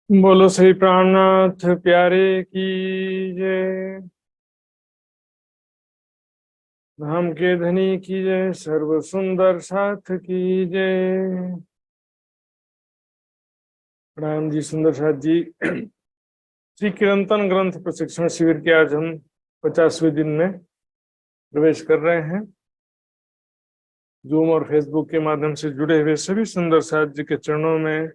बोलो श्री प्राणनाथ प्यारे की जय। धाम के धनी की जय। सर्व सुंदर साथ की जय। प्रणाम जी सुंदर साथ जी। श्री कीर्तन ग्रंथ प्रशिक्षण शिविर के आज हम 50वें दिन में प्रवेश कर रहे हैं। जूम और फेसबुक के माध्यम से जुड़े हुए सभी सुंदर साथ जी के चरणों में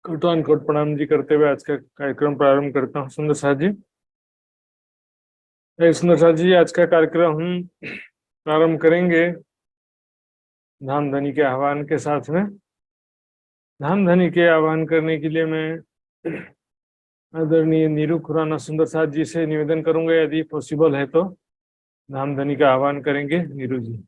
कोटान कोट प्रणाम जी करते हुए आज का कार्यक्रम प्रारंभ करता हूँ। सुंदर साथ जी, सुंदर साथ जी, आज का कार्यक्रम हम प्रारंभ करेंगे धाम धनी के आह्वान के साथ में। धाम धनी के आह्वान करने के लिए मैं आदरणीय नीरू खुराना सुंदर साथ जी से निवेदन करूंगा, यदि पॉसिबल है तो धाम धनी का आह्वान करेंगे। नीरू जी।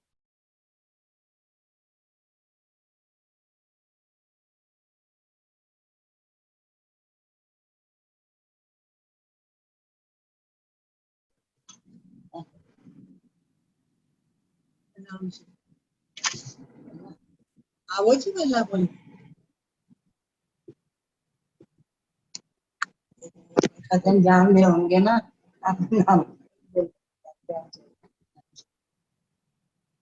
आवची बोला आपण खत्म जाम में होंगे ना।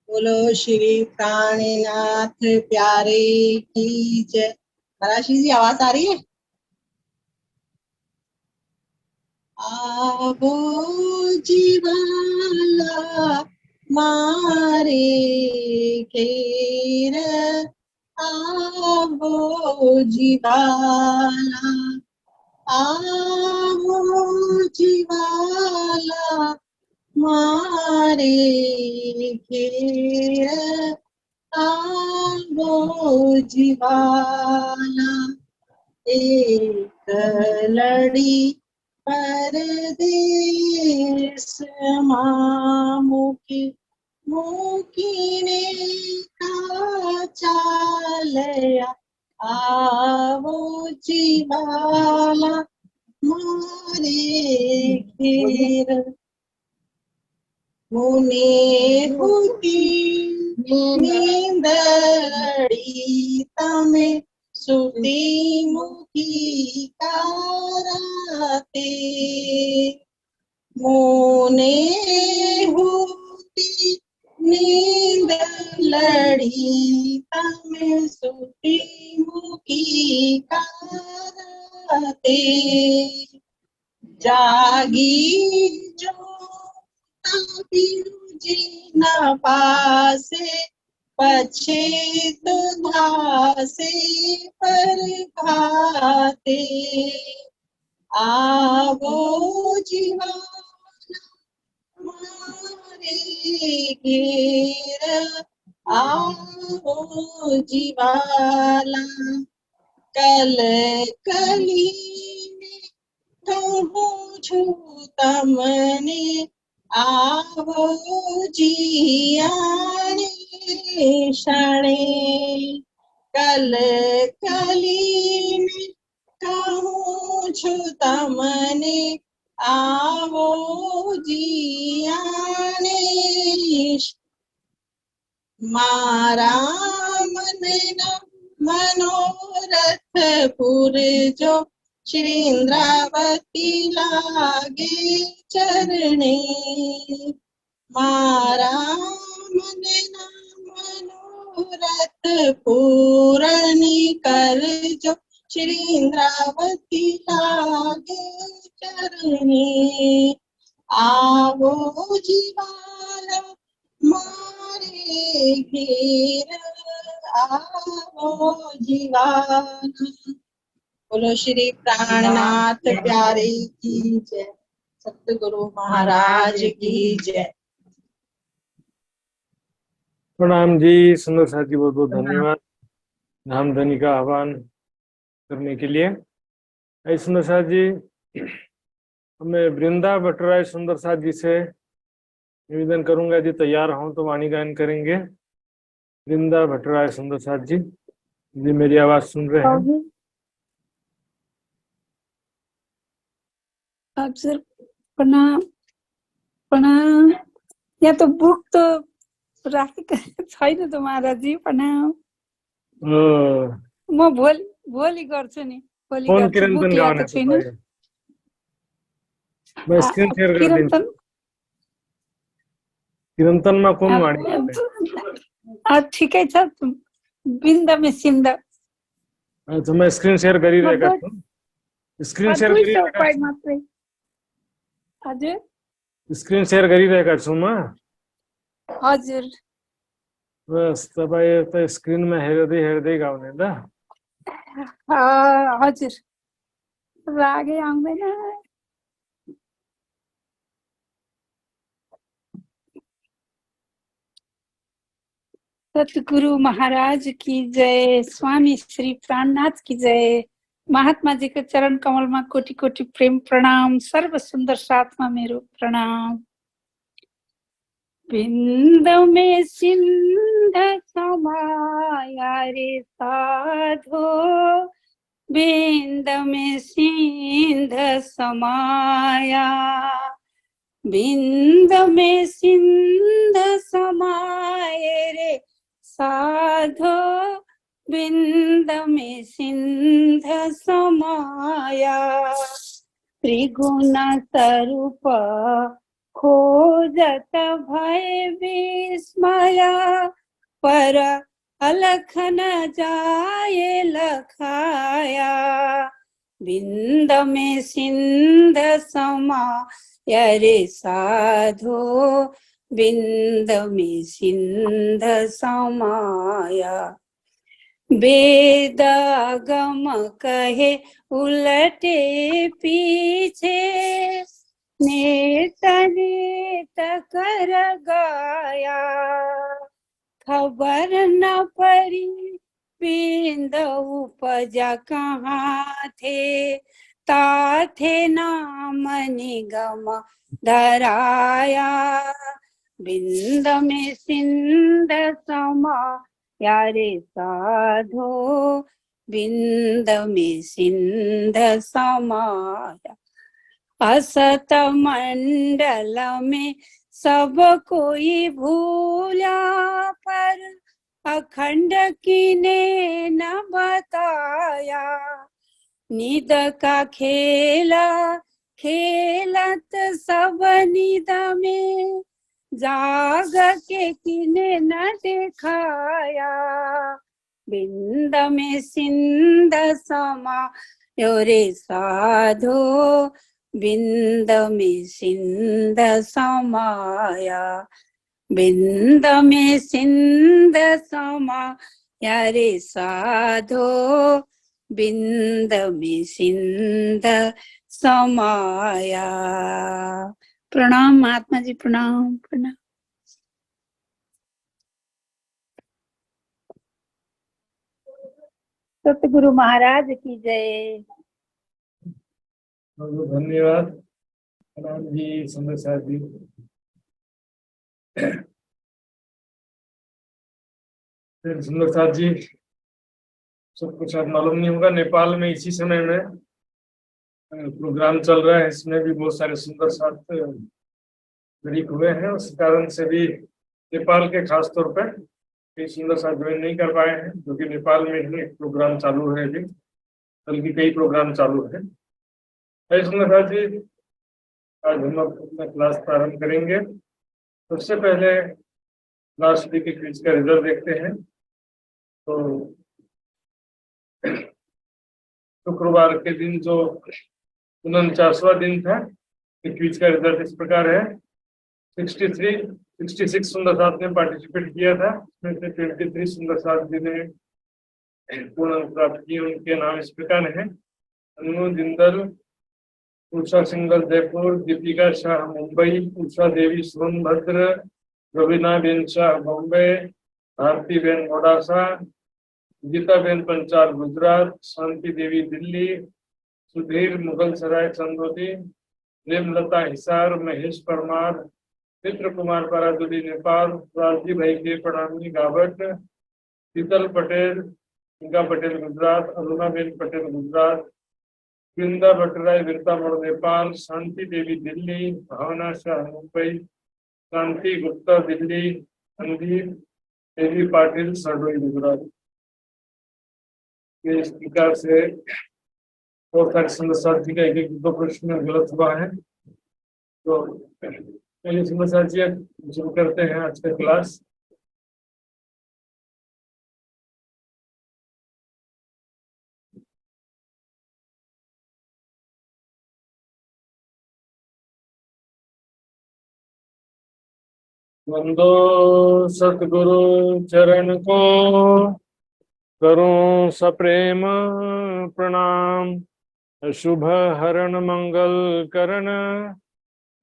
बोलो श्री प्राणनाथ प्यारे की जय। राशि जी आवाज आ रही है? आवो जीवाला मारे घेर, आवो जीवाला, आवो जीवाला मारे घेर, आवो जीवाला। एक लड़ी परदेस मुकी मुकीने का चालया, आवो जीवाला मारे घेर। मुने भूती नींदड़ी तमे सुती मुखी कराते, मुने भूती नींद लड़ी तमे सुती मुखी कराते। जागी जो जी न पासे पछे तो धासे पर भाते, आवो जीवाला मारे घेर, आवो जीवाला। कल कली में कहूँ छू तमने, आवो जियाने क्षणे। कल कली में कहूँ छू तमने, आवो जियाने। मारा मन मनोरथ पुर जो, श्री इंद्रावती लागे चरणे। मारा मन मनोरथ पूरणी कर जो, श्री इंद्रावती लागे चरणे। आवो जीवाला मारे घेर, आवो जीवाला। बोलो श्री प्राणनाथ प्यारे की जय। सतगुरु महाराज की जय। प्रणाम जी सुंदर साथ जी, बहुत बहुत धन्यवाद धाम धनी का आह्वान करने के लिए। सुंदर साथ जी, मैं वृंदा भट्टराय सुंदर साथ जी से निवेदन करूंगा, यदि तैयार हों तो वाणी गायन करेंगे। वृंदा भट्टराय सुंदर साथ जी, जी मेरी आवाज सुन रहे हैं? आप सर प्रणाम प्रणाम। या तो बुक तो राखेको छैन त महाराज जी, प्रणाम। म भोलि गर्छु नि। भोलि फोन गर्छु बुक किरणतन या गाउने त छैन मैं स्क्रीन शेयर कर किरणतन दिन्छु किरणतनमा कुन वाणी ठिकै छ बिन्द मिसिन्द अच्छा मैं स्क्रीन शेयर गरिरहेका छु स्क्रीन शेयर 200 गरिरहेका पाइ छु मात्रै हजुर स्क्रीन शेयर गरिरहेका छु म हजुर बस तपाईँ त स्क्रिनमा हेर्दै हेर्दै गाउने ल हजुर रागै आउँदैन सतगुरु महाराज की जय स्वामी श्री प्राणनाथ की जय महात्मा जी के चरण कमल में कोटि कोटि प्रेम प्रणाम सर्व सुंदर साथमा मेरो प्रणाम बिंद में सिंध समाया रे साधो बिंद में सिंध समाया बिंद में सिंध समाये रे साधो बिंद में सिंध समाया त्रिगुण स्वरूप खोजत भय विस्मया पर अलख न जाए लखाया बिंद में सिंध समाया रे साधो बिंद में सिंध समाया वेद गम कहे उलटे पीछे नेत नेत कर गाया खबर न पड़ी बिंद उपजा कहाँ थे ताथे नाम निगम धराया बिंद में सिंध समाया रे साधो बिंद में सिंध समाया असत मंडल में सब कोई भूला पर अखंड किने न बताया निद का खेला खेलत सब निद में जाग के किने न दिखाया बिंद में सिंध समायो रे साधो बिंद में सिंध समाया बिंद में सिंध समाया रे साधो बिंद में सिंध समाया प्रणाम महात्मा जी प्रणाम प्रणाम सतगुरु महाराज की जय बहुत धन्यवाद राम जी सुंदर साहब जी फिर सुंदर साहब जी सब कुछ अब मालूम नहीं होगा नेपाल में इसी समय में प्रोग्राम चल रहा है इसमें भी बहुत सारे सुंदर साथ शरीक हुए हैं उस कारण से भी नेपाल के खास तौर पर कई सुंदर साथ ज्वाइन नहीं कर पाए हैं क्योंकि नेपाल में ही एक प्रोग्राम चालू है अभी बल्कि कई प्रोग्राम चालू है सुंदर साथ जी आज हम अपना क्लास प्रारंभ करेंगे सबसे पहले लास्ट वीक के क्विज का रिजल्ट देखते हैं तो शुक्रवार के दिन जो 49वां दिन था क्विज का रिजल्ट इस प्रकार है 66 सुंदर साथ ने पार्टिसिपेट किया था इसमें से 23 सुंदर साथ जिन्हें पूर्ण प्राप्त किए उनके नाम इस प्रकार है अनु जिंदल उषा सिंगल जयपुर दीपिका शाह मुंबई उषा देवी सोनभद्र रवीना बेन शाह बॉम्बे भारती बेन ओडासा गीता बेन पंचाल गुजरात शांति देवी दिल्ली सुधीर मुगल सराय चंदोदी प्रेमलता हिसार महेश परमार चित्र कुमार पराजुली नेपाल राजी भाई के प्रणामी गावट शीतल पटेल इंगा पटेल गुजरात अरुणा बेन पटेल गुजरात वृंदा भट्टराय वीरतामोड़ नेपाल शांति देवी दिल्ली भावना शाह मुंबई शांति गुप्ता दिल्ली संदीप देवी पाटिल सरडोई गुजरात इस प्रकार से बहुत सारे समझदार का एक एक दो प्रश्न गलत हुआ है। तो चलिए समझदार जी अब शुरू करते हैं आज का क्लास। वंदो सतगुरु चरण को, करूं सप्रेम प्रणाम। शुभ हरण मंगल करण,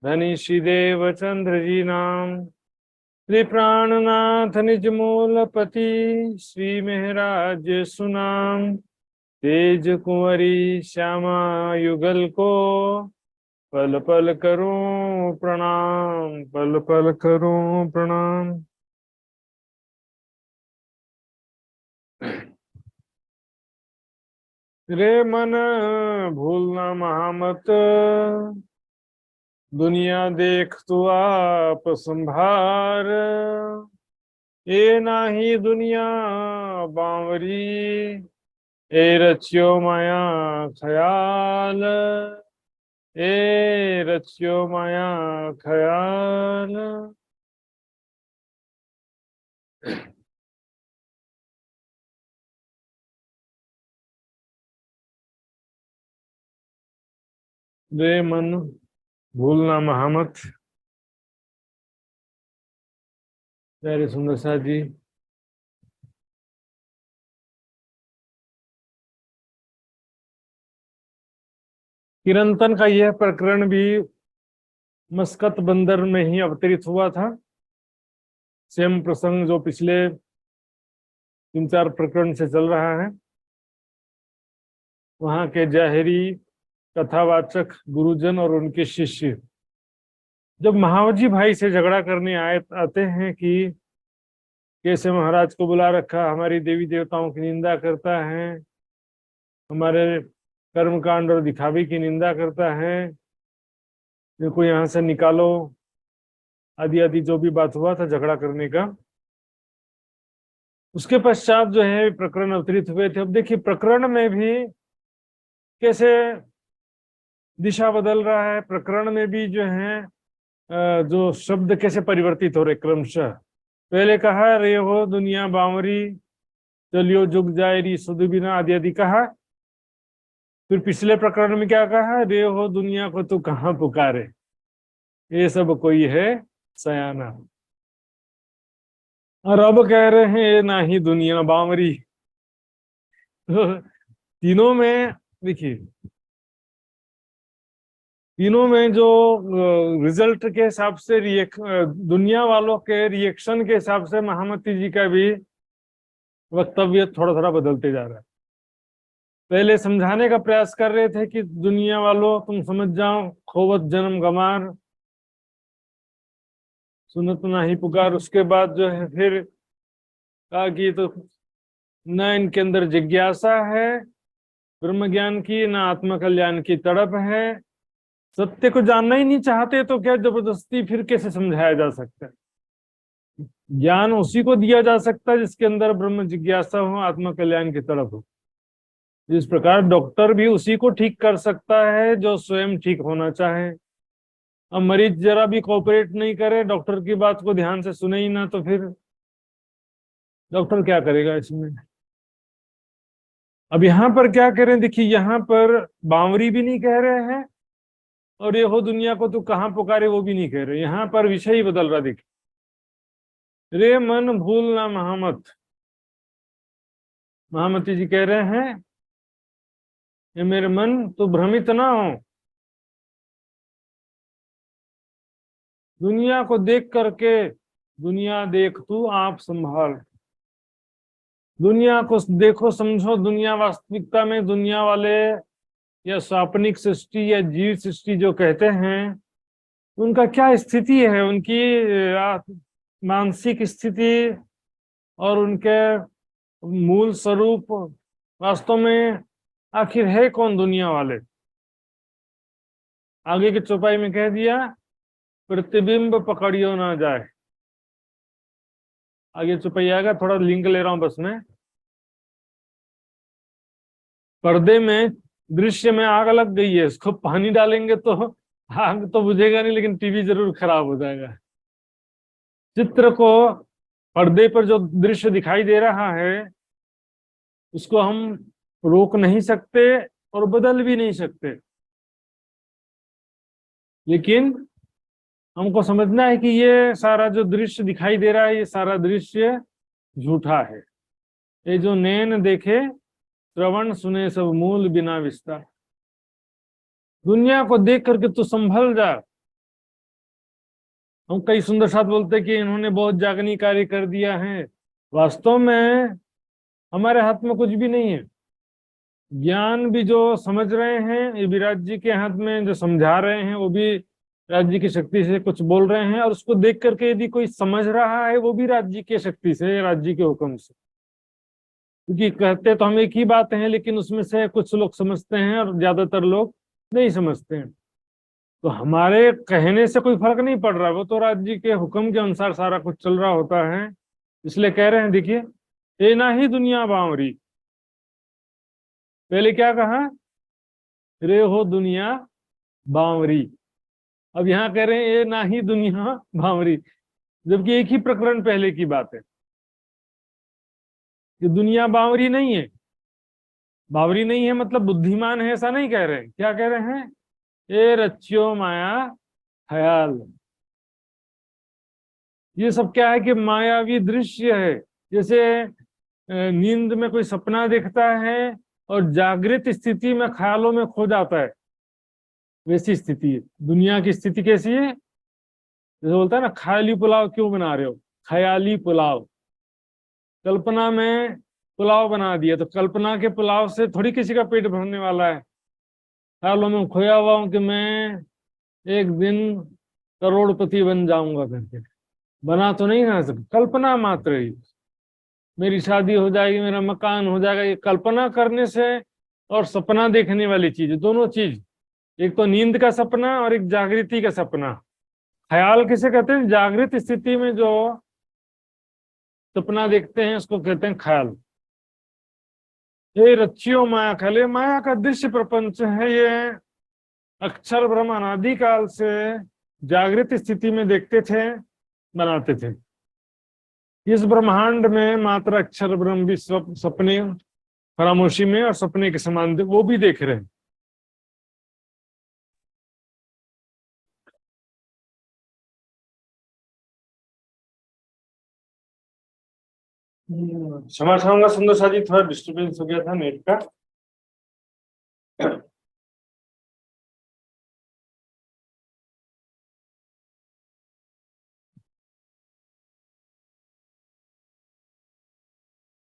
धनी श्री देव चंद्र जी नाम। श्री प्राणनाथ निज मूल पति, श्री महराज सुनाम। तेज कुंवरी श्यामा युगल को, पल पल करूं प्रणाम, पल पल करूं प्रणाम। रे मन भूलना महामत, दुनिया देख तू आप संभार। ए नाही दुनिया बावरी, ए रचियो माया ख्याल। ए रचियो माया ख्याल। रे मन भूलना महामत। प्यारे सुंदर साथ जी, किरंतन का यह प्रकरण भी मस्कत बंदर में ही अवतरित हुआ था। सेम प्रसंग जो पिछले 3-4 प्रकरण से चल रहा है। वहां के जाहिरी कथावाचक गुरुजन और उनके शिष्य जब महावजी भाई से झगड़ा करने आते हैं कि कैसे महाराज को बुला रखा, हमारी देवी देवताओं की निंदा करता है, हमारे कर्मकांड और दिखावे की निंदा करता है, इनको यहाँ से निकालो, आदि आदि जो भी बात हुआ था झगड़ा करने का। उसके पश्चात जो है प्रकरण अवतरित हुए थे। अब देखिए प्रकरण में भी कैसे दिशा बदल रहा है, प्रकरण में भी जो है जो शब्द कैसे परिवर्तित हो रहे क्रमशः। पहले कहा रे हो दुनिया बावरी, चलियो जुग जाए री सुध बिना, आदि आदि कहा। फिर पिछले प्रकरण में क्या कहा, रे हो दुनिया को तू कहाँ पुकारे, ये सब कोई है सयाना। और अब कह रहे हैं ना ही दुनिया बावरी। तो तीनों में देखिए, तीनों में जो रिजल्ट के हिसाब से दुनिया वालों के रिएक्शन के हिसाब से महामती जी का भी वक्तव्य थोड़ा थोड़ा बदलते जा रहा है। पहले समझाने का प्रयास कर रहे थे कि दुनिया वालों तुम समझ जाओ, खोवत जन्म गमार, सुनत ना ही पुकार। उसके बाद जो है फिर कहा कि तो न इनके अंदर जिज्ञासा है ब्रह्म ज्ञान की, न आत्म कल्याण की तड़प है, सत्य को जानना ही नहीं चाहते, तो क्या जबरदस्ती फिर कैसे समझाया जा सकता है। ज्ञान उसी को दिया जा सकता है जिसके अंदर ब्रह्म जिज्ञासा हो, आत्म कल्याण की तड़प हो। जिस प्रकार डॉक्टर भी उसी को ठीक कर सकता है जो स्वयं ठीक होना चाहे। अब मरीज जरा भी कोऑपरेट नहीं करे, डॉक्टर की बात को ध्यान से सुने ही ना, तो फिर डॉक्टर क्या करेगा इसमें। अब यहाँ पर क्या करें, देखिए यहाँ पर बावरी भी नहीं कह रहे हैं और ये हो दुनिया को तू कहाँ पुकारे वो भी नहीं कह रहे। यहाँ पर विषय ही बदल रहा। देखिए रे मन भूलना महामत, महामती जी कह रहे हैं ये मेरे मन तू भ्रमित ना हो, दुनिया को देख करके दुनिया देख तू आप संभाल। दुनिया को देखो समझो, दुनिया वास्तविकता में दुनिया वाले या स्वाप्निक सृष्टि या जीव सृष्टि जो कहते हैं, उनका क्या स्थिति है, उनकी मानसिक स्थिति और उनके मूल स्वरूप वास्तव में आखिर है कौन दुनिया वाले। आगे की चौपाई में कह दिया प्रतिबिंब पकड़ियो ना जाए। आगे चौपाई आएगा, थोड़ा लिंक ले रहा हूं बस में। पर्दे में दृश्य में आग लग गई है, उसको पानी डालेंगे तो आग तो बुझेगा नहीं, लेकिन टीवी जरूर खराब हो जाएगा। चित्र को, पर्दे पर जो दृश्य दिखाई दे रहा है उसको हम रोक नहीं सकते और बदल भी नहीं सकते, लेकिन हमको समझना है कि ये सारा जो दृश्य दिखाई दे रहा है, ये सारा दृश्य झूठा है। ये जो नैन देखे श्रवण सुने सब मूल बिना विस्तार। दुनिया को देख करके तू संभल जा। हम कई सुंदर साथ बोलते कि इन्होंने बहुत जागनी कार्य कर दिया है, वास्तव में हमारे हाथ में कुछ भी नहीं है। ज्ञान भी जो समझ रहे हैं ये विराट जी के हाथ में, जो समझा रहे हैं वो भी राज जी की शक्ति से कुछ बोल रहे हैं, और उसको देख करके यदि कोई समझ रहा है वो भी राज जी की शक्ति से, राज जी के हुक्म से। क्योंकि कहते तो हम एक ही बात है, लेकिन उसमें से कुछ लोग समझते हैं और ज्यादातर लोग नहीं समझते हैं। तो हमारे कहने से कोई फर्क नहीं पड़ रहा, वो तो राज जी के हुक्म के अनुसार सारा कुछ चल रहा होता है। इसलिए कह रहे हैं, देखिए, ये ना ही दुनिया बावरी। पहले क्या कहा, रे हो दुनिया बावरी। अब यहाँ कह रहे हैं ये ना ही दुनिया बावरी, जबकि एक ही प्रकरण पहले की बात है कि दुनिया बावरी नहीं है। बावरी नहीं है मतलब बुद्धिमान है ऐसा नहीं कह रहे हैं। क्या कह रहे हैं, ये रच्यो माया ख्याल। ये सब क्या है कि मायावी दृश्य है। जैसे नींद में कोई सपना देखता है और जागृत स्थिति में ख्यालों में खो जाता है, वैसी स्थिति है। दुनिया की स्थिति कैसी है, जैसे बोलता है ना, ख्याली पुलाव क्यों बना रहे हो, ख्याली पुलाव। कल्पना में पुलाव बना दिया, तो कल्पना के पुलाव से थोड़ी किसी का पेट भरने वाला है। ख्यालों में खोया हुआ हूं कि मैं एक दिन करोड़पति बन जाऊंगा करके, बना तो नहीं ना सकता, कल्पना मात्र ही। मेरी शादी हो जाएगी, मेरा मकान हो जाएगा, ये कल्पना करने से और सपना देखने वाली चीज, दोनों चीज, एक तो नींद का सपना और एक जागृति का सपना। ख्याल किसे कहते हैं, जागृत स्थिति में जो सपना देखते हैं उसको कहते हैं ख्याल। ये रच्चियों माया ख्याल, ये माया का दृश्य प्रपंच है। ये अक्षर ब्रह्म अनादि काल से जागृत स्थिति में देखते थे, बनाते थे। इस ब्रह्मांड में मात्र अक्षर ब्रह्म भी सपने, खामोशी में और सपने के समान वो भी देख रहे हैं। क्षमा चाहूंगा सुंदर सा जी, थोड़ा डिस्टर्बेंस हो गया था नेट का।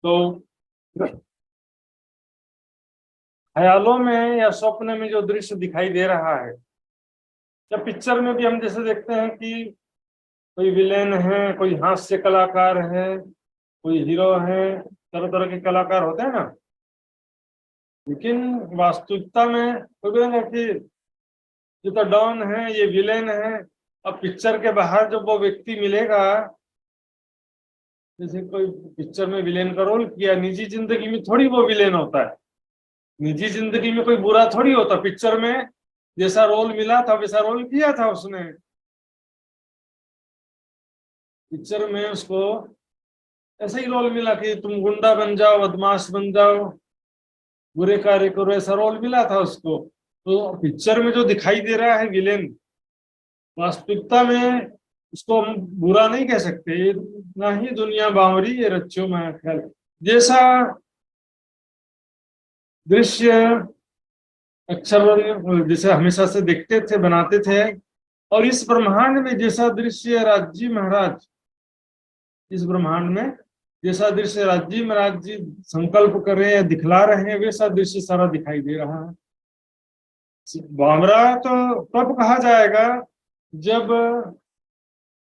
तो ख्यालों में या स्वप्न में जो दृश्य दिखाई दे रहा है, या पिक्चर में भी हम जैसे देखते हैं कि कोई विलेन है, कोई हास्य कलाकार है, कोई हीरो है, तरह तरह के कलाकार होते हैं ना। लेकिन वास्तविकता में कि ये तो डॉन है, ये विलेन है। अब पिक्चर के बाहर जब वो व्यक्ति मिलेगा, जैसे कोई पिक्चर में विलेन का रोल किया, निजी जिंदगी में थोड़ी वो विलेन होता है। निजी जिंदगी में कोई बुरा थोड़ी होता, पिक्चर में जैसा रोल मिला था वैसा रोल किया था उसने। पिक्चर में उसको ऐसा ही रोल मिला कि तुम गुंडा बन जाओ, बदमाश बन जाओ, बुरे कार्य करो, ऐसा रोल मिला था उसको। तो पिक्चर में जो दिखाई दे रहा है विलेन, वास्तविकता में उसको हम बुरा नहीं कह सकते। ना ही दुनिया बावरी, ये रच्चों माया ख्याल। जैसा दृश्य अक्षर जैसे हमेशा से देखते थे, बनाते थे, और इस ब्रह्मांड में जैसा दृश्य राजी महाराज, इस ब्रह्मांड में जैसा दृश्य राजी महाराज जी संकल्प कर रहे हैं, दिखला रहे हैं, वैसा दृश्य सारा दिखाई दे रहा है। बावरा तो तब कहा जाएगा जब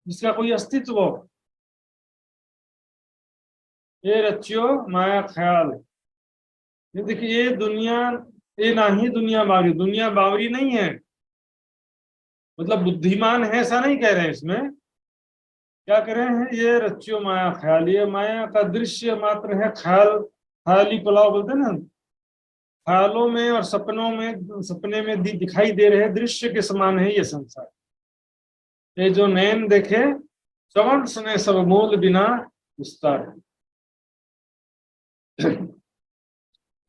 इसका कोई अस्तित्व हो। ये रच्यो माया ख्याल, ये देखिए, ये दुनिया, ये ना ही दुनिया बावरी। दुनिया बावरी नहीं है मतलब बुद्धिमान है ऐसा नहीं कह रहे हैं। इसमें क्या कह रहे हैं, ये रच्यो माया ख्याल, ये माया का दृश्य मात्र है। ख्याल, ख्याली पुलाव बोलते हैं ना, ख्यालों में और सपनों में, सपने में दिखाई दे रहे दृश्य के समान है ये संसार। ये जो नैन देखे श्रवण सुने सब मूल बिना विस्तार।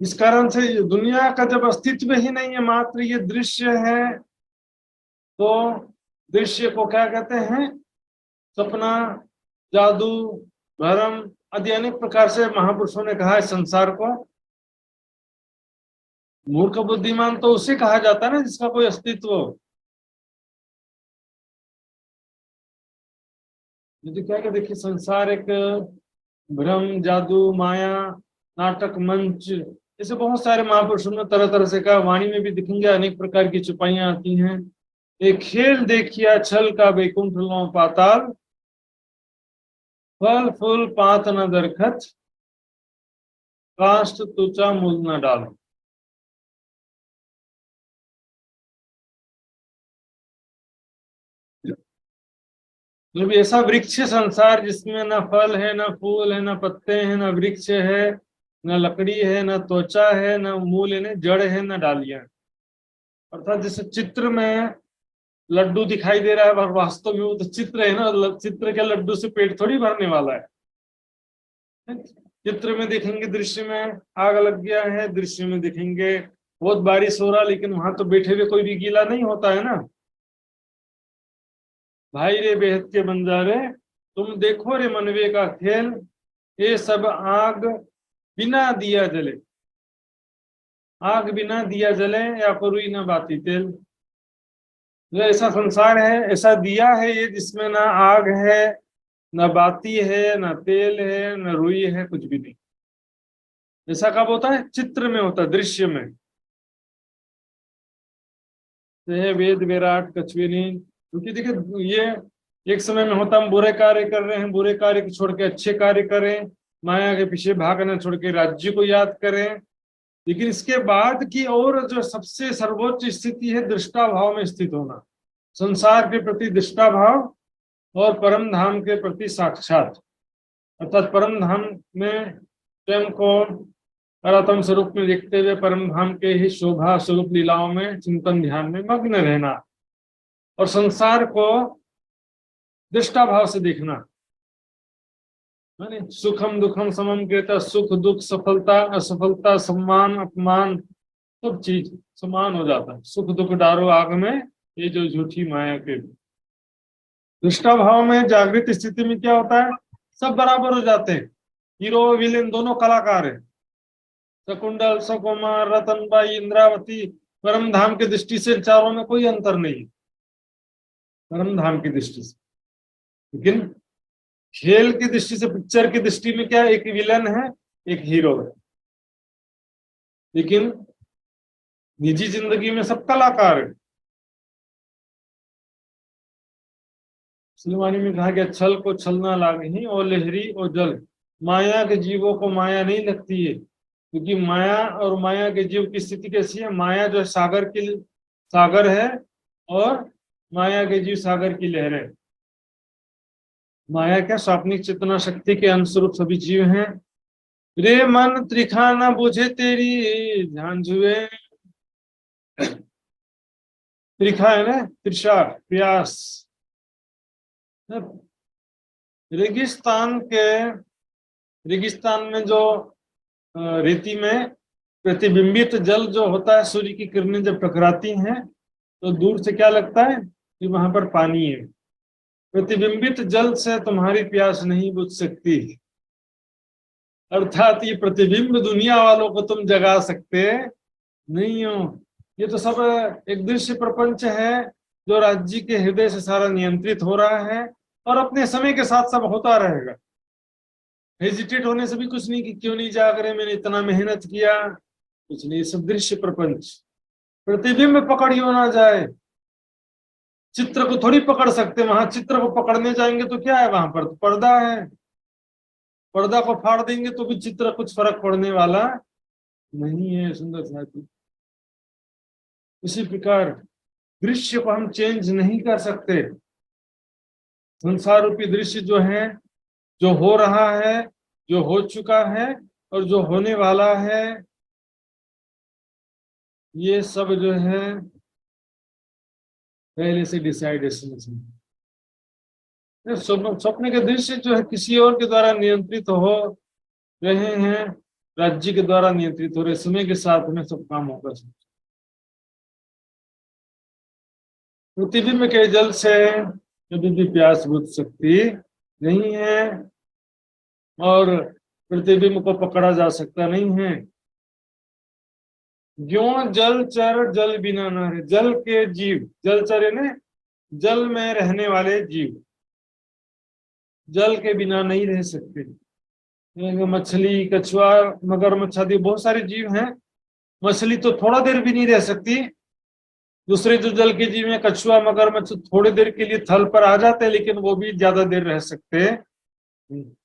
इस कारण से दुनिया का जब अस्तित्व ही नहीं है, मात्र ये दृश्य है, तो दृश्य को क्या कहते हैं? सपना, जादू, भ्रम आदि अनेक प्रकार से महापुरुषों ने कहा है संसार को। मूर्ख बुद्धिमान तो उसे कहा जाता है ना जिसका कोई अस्तित्व हो। यदि क्या कि देखिए संसार एक भ्रम, जादू, माया, नाटक मंच, ऐसे बहुत सारे महापुरुषों ने तरह तरह से कहा। वाणी में भी दिखेंगे अनेक प्रकार की छुपाइयां आती हैं। एक खेल देखिया छल का वैकुंठ लो पाताल, फल फूल पात न दरखत, काष्ठ तुचा मूल न डाल। मतलब ऐसा वृक्ष संसार जिसमें ना फल है, ना फूल है, ना पत्ते हैं, ना वृक्ष है, ना लकड़ी है, ना त्वचा है, ना मूल है, ना जड़ है, ना डालियां। अर्थात जैसे चित्र में लड्डू दिखाई दे रहा है पर वास्तव में वो तो चित्र है ना, चित्र के लड्डू से पेट थोड़ी भरने वाला है। चित्र में देखेंगे दृश्य में आग लग गया है, दृश्य में देखेंगे बहुत बारिश हो रहा, लेकिन वहां तो बैठे हुए कोई भी गीला नहीं होता है ना। भाई रे बेहद के बंजारे तुम देखो रे मनवे का खेल, ये सब आग बिना दिया जले। आग बिना दिया जले या कोई ना बाती तेल। ऐसा संसार है, ऐसा दिया है ये जिसमें ना आग है, ना बाती है, ना तेल है, ना रुई है, कुछ भी नहीं। ऐसा कब होता है? चित्र में होता है, दृश्य में। तो वेद विराट कछुए नहीं, क्योंकि देखिए ये एक समय में होता हम बुरे कार्य कर रहे हैं, बुरे कार्य को छोड़ के अच्छे कार्य करें, माया के पीछे भागना छोड़ के राज्य को याद करें। लेकिन इसके बाद की और जो सबसे सर्वोच्च स्थिति है दृष्टा भाव में स्थित होना, संसार के प्रति दृष्टा भाव और परम धाम के प्रति साक्षात। अर्थात परम धाम में स्वयं को परात्म स्वरूप में देखते हुए परम धाम के ही शोभा स्वरूप लीलाओं में चिंतन ध्यान में मग्न रहना, और संसार को दृष्टा भाव से देखना। सुखम दुखम समम कहता, सुख दुख सफलता असफलता सम्मान अपमान सब चीज समान हो जाता है। सुख दुख डारो आग में, ये जो झूठी माया के। दृष्टा भाव में जागृत स्थिति में क्या होता है? सब बराबर हो जाते हैं। हीरो विलेन दोनों कलाकार है। शकुंडल, सकुमार, रतनबाई, इंद्रावती, परम धाम की दृष्टि से चारों में कोई अंतर नहीं, परम धाम की दृष्टि से। लेकिन खेल की दृष्टि से, पिक्चर की दृष्टि में क्या, एक विलन है, एक हीरो है। लेकिन निजी जिंदगी में सब कलाकार है। सिलवानी में कहा गया, छल को छलना लागही और लहरी और जल। माया के जीवों को माया नहीं लगती है, क्योंकि माया और माया के जीव की स्थिति कैसी है? माया जो सागर है, और माया के जीव सागर की लहर है। माया क्या? स्वाप्निक चेतना शक्ति के अनुस्वरूप सभी जीव हैं। रे मन त्रिखा न बुझे तेरी झांझुए। त्रिखा है ना, तृषा, प्यास। रेगिस्तान में जो रेती में प्रतिबिंबित जल जो होता है, सूर्य की किरणें जब टकराती हैं तो दूर से क्या लगता है कि वहां पर पानी है। प्रतिबिंबित जल से तुम्हारी प्यास नहीं बुझ सकती। अर्थात ये प्रतिबिंब दुनिया वालों को तुम जगा सकते नहीं हो। ये तो सब एक दृश्य प्रपंच है जो राज्य के हृदय से सारा नियंत्रित हो रहा है, और अपने समय के साथ सब होता रहेगा। हेजिटेट होने से भी कुछ नहीं कि क्यों नहीं जाग रहे, मैंने इतना मेहनत किया, कुछ नहीं। सब दृश्य प्रपंच। प्रतिबिंब पकड़ियो ना जाए। चित्र को थोड़ी पकड़ सकते, वहां चित्र को पकड़ने जाएंगे तो क्या है, वहां पर तो पर्दा है। पर्दा को फाड़ देंगे तो भी चित्र कुछ फर्क पड़ने वाला नहीं है। सुंदर साथी, इसी प्रकार दृश्य को हम चेंज नहीं कर सकते। संसार रूपी दृश्य जो है, जो हो रहा है, जो हो चुका है और जो होने वाला है, ये सब जो है पहले से डिसाइडेशन है। स्वप्न के दृश्य जो है किसी और के द्वारा नियंत्रित हो रहे हैं, राज्य के द्वारा नियंत्रित हो रहे, समय के साथ में सब काम होगा। प्रतिबिंब के जल से कभी भी प्यास बुझ सकती नहीं है और प्रतिबिंब को पकड़ा जा सकता नहीं है। ज्यों जलचर जल बिना न रहे, जल के जीव, जलचर यानी जल में रहने वाले जीव जल के बिना नहीं रह सकते। मछली, कछुआ, मगरमच्छ आदि बहुत सारे जीव हैं। मछली तो थोड़ा देर भी नहीं रह सकती। दूसरे जो जल के जीव हैं, कछुआ, मगरमच्छ, थोड़ी देर के लिए थल पर आ जाते हैं, लेकिन वो भी ज्यादा देर रह सकते हैं।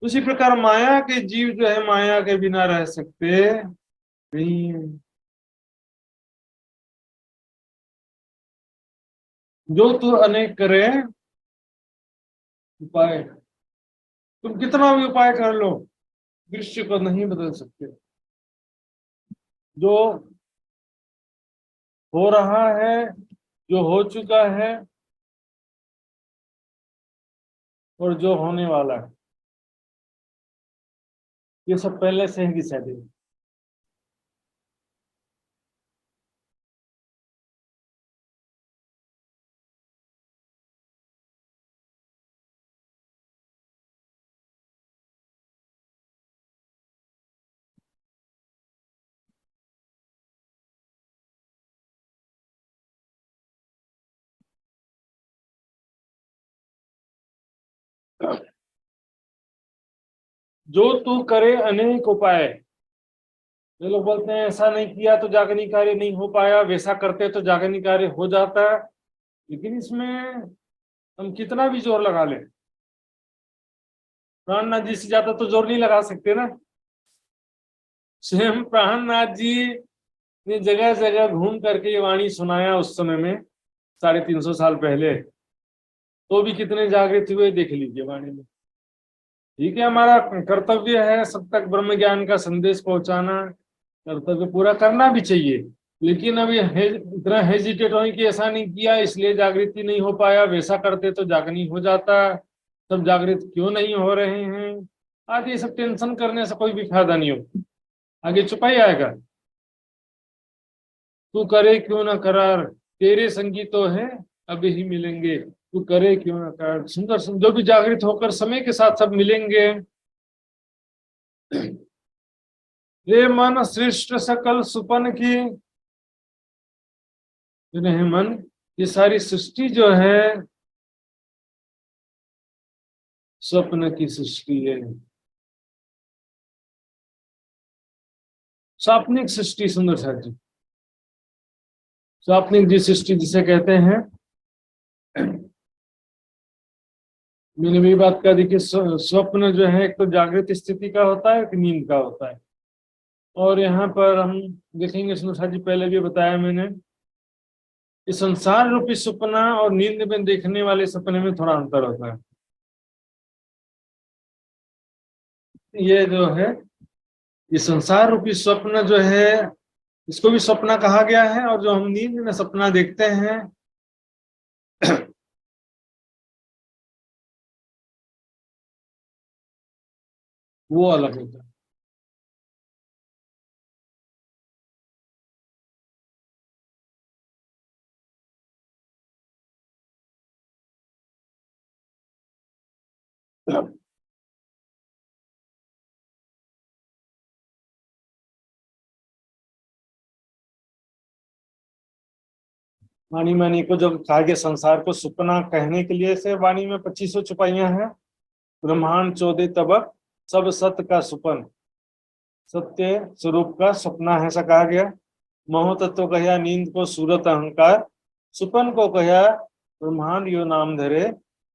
उसी प्रकार माया के जीव जो है माया के बिना रह सकते नहीं। जो तू अनेक करे उपाय, तुम कितना भी उपाय कर लो दृश्य को नहीं बदल सकते। जो हो रहा है, जो हो चुका है और जो होने वाला है, ये सब पहले से ही डिसाइडेड है। जो तू करे अनेक उपाय, ये लोग बोलते हैं ऐसा नहीं किया तो जागनी कार्य नहीं हो पाया, वैसा करते तो जागनी कार्य हो जाता है। लेकिन इसमें हम कितना भी जोर लगा लें, प्राणनाथ जी से ज्यादा तो जोर नहीं लगा सकते ना। स्वयं प्राणनाथ जी ने जगह जगह घूम करके ये वाणी सुनाया उस समय में, 350 साल पहले, तो भी कितने जागृत हुए देख लीजिए वाणी में। ठीक है, हमारा कर्तव्य है सब तक ब्रह्म ज्ञान का संदेश पहुंचाना, कर्तव्य पूरा करना भी चाहिए। लेकिन अब ये इतना हेजिटेट हो कि ऐसा नहीं किया इसलिए जागृति नहीं हो पाया, वैसा करते तो जागनी हो जाता, सब जागृत क्यों नहीं हो रहे हैं आदि, ये सब टेंशन करने से कोई भी फायदा नहीं हो, आगे चुपाई आएगा। तू करे क्यों ना करार, तेरे संगी तो है अभी ही मिलेंगे, तू करे क्यों ना करार। सुंदर सुंदर जो भी जागृत होकर समय के साथ सब मिलेंगे। रे मन श्रेष्ठ सकल सुपन की, हे मन ये सारी सृष्टि जो है स्वप्न की सृष्टि है, स्वाप्निक सृष्टि। सुंदर साथ जी, स्वाप्निक जी सृष्टि जिसे कहते हैं, मैंने भी बात कर दी कि स्वप्न जो है एक तो जागृत स्थिति का होता है, एक नींद का होता है। और यहाँ पर हम देखेंगे सुंदर साथ जी, पहले भी बताया मैंने, इस संसार रूपी सपना और नींद में देखने वाले सपने में थोड़ा अंतर होता है। ये जो है ये संसार रूपी स्वप्न जो है, इसको भी सपना कहा गया है, और जो हम नींद में सपना देखते हैं वो अलग होता है। वाणी मानी को जब कहा गया संसार को सपना कहने के लिए, से वाणी में 2500 छुपाइयां हैं। ब्रह्मांड 14 तबक, सब सत्य का सुपन, सत्य स्वरूप का सपना है, ऐसा कहा गया। मोह तत्व कहा नींद को सूरत अहंकार, सुपन को कहा ब्रह्मांड यो नाम धरे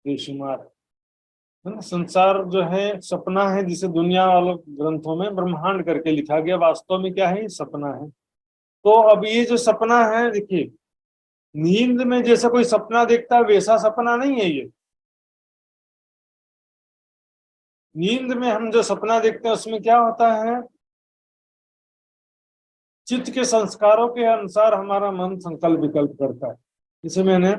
बेशुमार। संसार जो है सपना है, जिसे दुनिया वालों ग्रंथों में ब्रह्मांड करके लिखा गया, वास्तव में क्या है, ये सपना है। तो अब ये जो सपना है, देखिए नींद में जैसा कोई सपना देखता है वैसा सपना नहीं है ये। नींद में हम जो सपना देखते हैं उसमें क्या होता है, चित्त के संस्कारों के अनुसार हमारा मन संकल्प विकल्प करता है। जैसे मैंने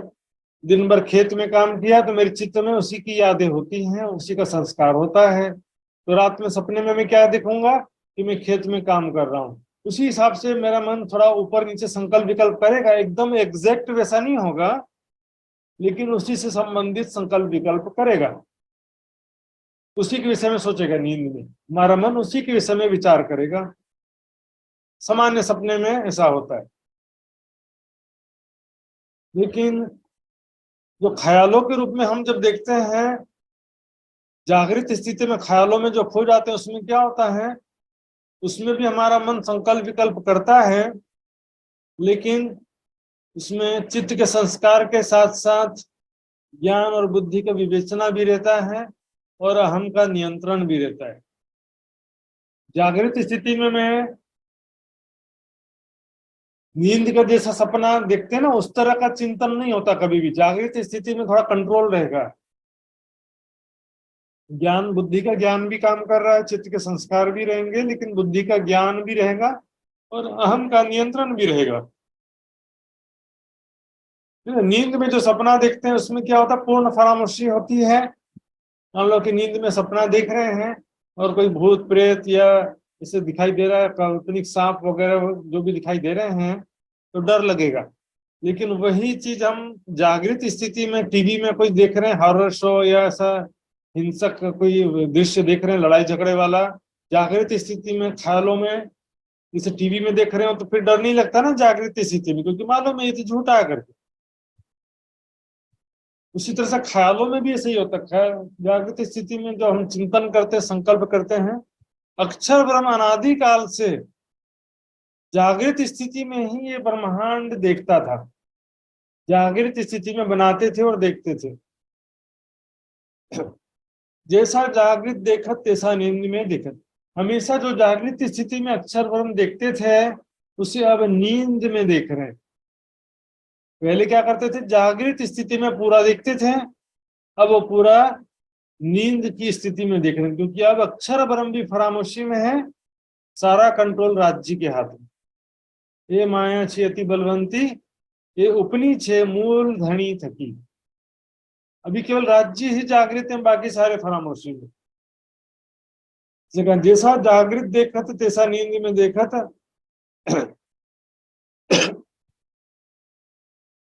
दिन भर खेत में काम किया तो मेरे चित्त में उसी की यादें होती हैं, उसी का संस्कार होता है। तो रात में सपने में मैं क्या देखूंगा कि मैं खेत में काम कर रहा हूँ, उसी हिसाब से मेरा मन थोड़ा ऊपर नीचे संकल्प विकल्प करेगा। एकदम एग्जैक्ट वैसा नहीं होगा, लेकिन उसी से संबंधित संकल्प विकल्प करेगा, उसी के विषय में सोचेगा। नींद में हमारा मन उसी के विषय में विचार करेगा। सामान्य सपने में ऐसा होता है। लेकिन जो ख्यालों के रूप में हम जब देखते हैं, जागृत स्थिति में ख्यालों में जो खो जाते हैं, उसमें क्या होता है, उसमें भी हमारा मन संकल्प विकल्प करता है, लेकिन उसमें चित्त के संस्कार के साथ साथ ज्ञान और बुद्धि का विवेचना भी रहता है और अहम का नियंत्रण भी रहता है। जागृत स्थिति में मैं नींद का जैसा सपना देखते हैं ना, उस तरह का चिंतन नहीं होता कभी भी। जागृत स्थिति में थोड़ा कंट्रोल रहेगा, ज्ञान बुद्धि का ज्ञान भी काम कर रहा है, चित्त के संस्कार भी रहेंगे, लेकिन बुद्धि का ज्ञान भी रहेगा और अहम का नियंत्रण भी रहेगा। नींद में जो सपना देखते हैं उसमें क्या होता है, पूर्ण फरामोशी होती है। हम लोग की नींद में सपना देख रहे हैं और कोई भूत प्रेत या इसे दिखाई दे रहा है, काल्पनिक सांप वगैरह जो भी दिखाई दे रहे हैं, तो डर लगेगा। लेकिन वही चीज हम जागृत स्थिति में टीवी में कोई देख रहे हैं, हॉरर शो या ऐसा हिंसक कोई दृश्य देख रहे हैं, लड़ाई झगड़े वाला, जागृत स्थिति में ख्यालों में इसे टीवी में देख रहे हो, तो फिर डर नहीं लगता ना जागृत स्थिति में, क्योंकि मालूम है ये तो झूठा है करके। उसी तरह से ख्यालों में भी ऐसे ही होता है। जागृत स्थिति में जो हम चिंतन करते हैं, संकल्प करते हैं, अक्षर ब्रह्म अनादि काल से जागृत स्थिति में ही ये ब्रह्मांड देखता था। जागृत स्थिति में बनाते थे और देखते थे। जैसा जागृत देखत तैसा नींद में देखत। हमेशा जो जागृत स्थिति में अक्षर ब्रह्म देखते थे, उसे अब नींद में देख रहे हैं। पहले क्या करते थे, जागृत स्थिति में पूरा देखते थे, अब वो पूरा नींद की स्थिति में देख रहे हैं, क्योंकि अब अक्षर ब्रह्म भी फरामोशी में है, सारा कंट्रोल राज्य के हाथ में। ये माया छे अति बलवंती, ये उपनी छे मूल धनी थकी। अभी केवल राज्य ही जागृत है, बाकी सारे फरामोशी में। जैसा जागृत देखा था तैसा नींद में देखा था।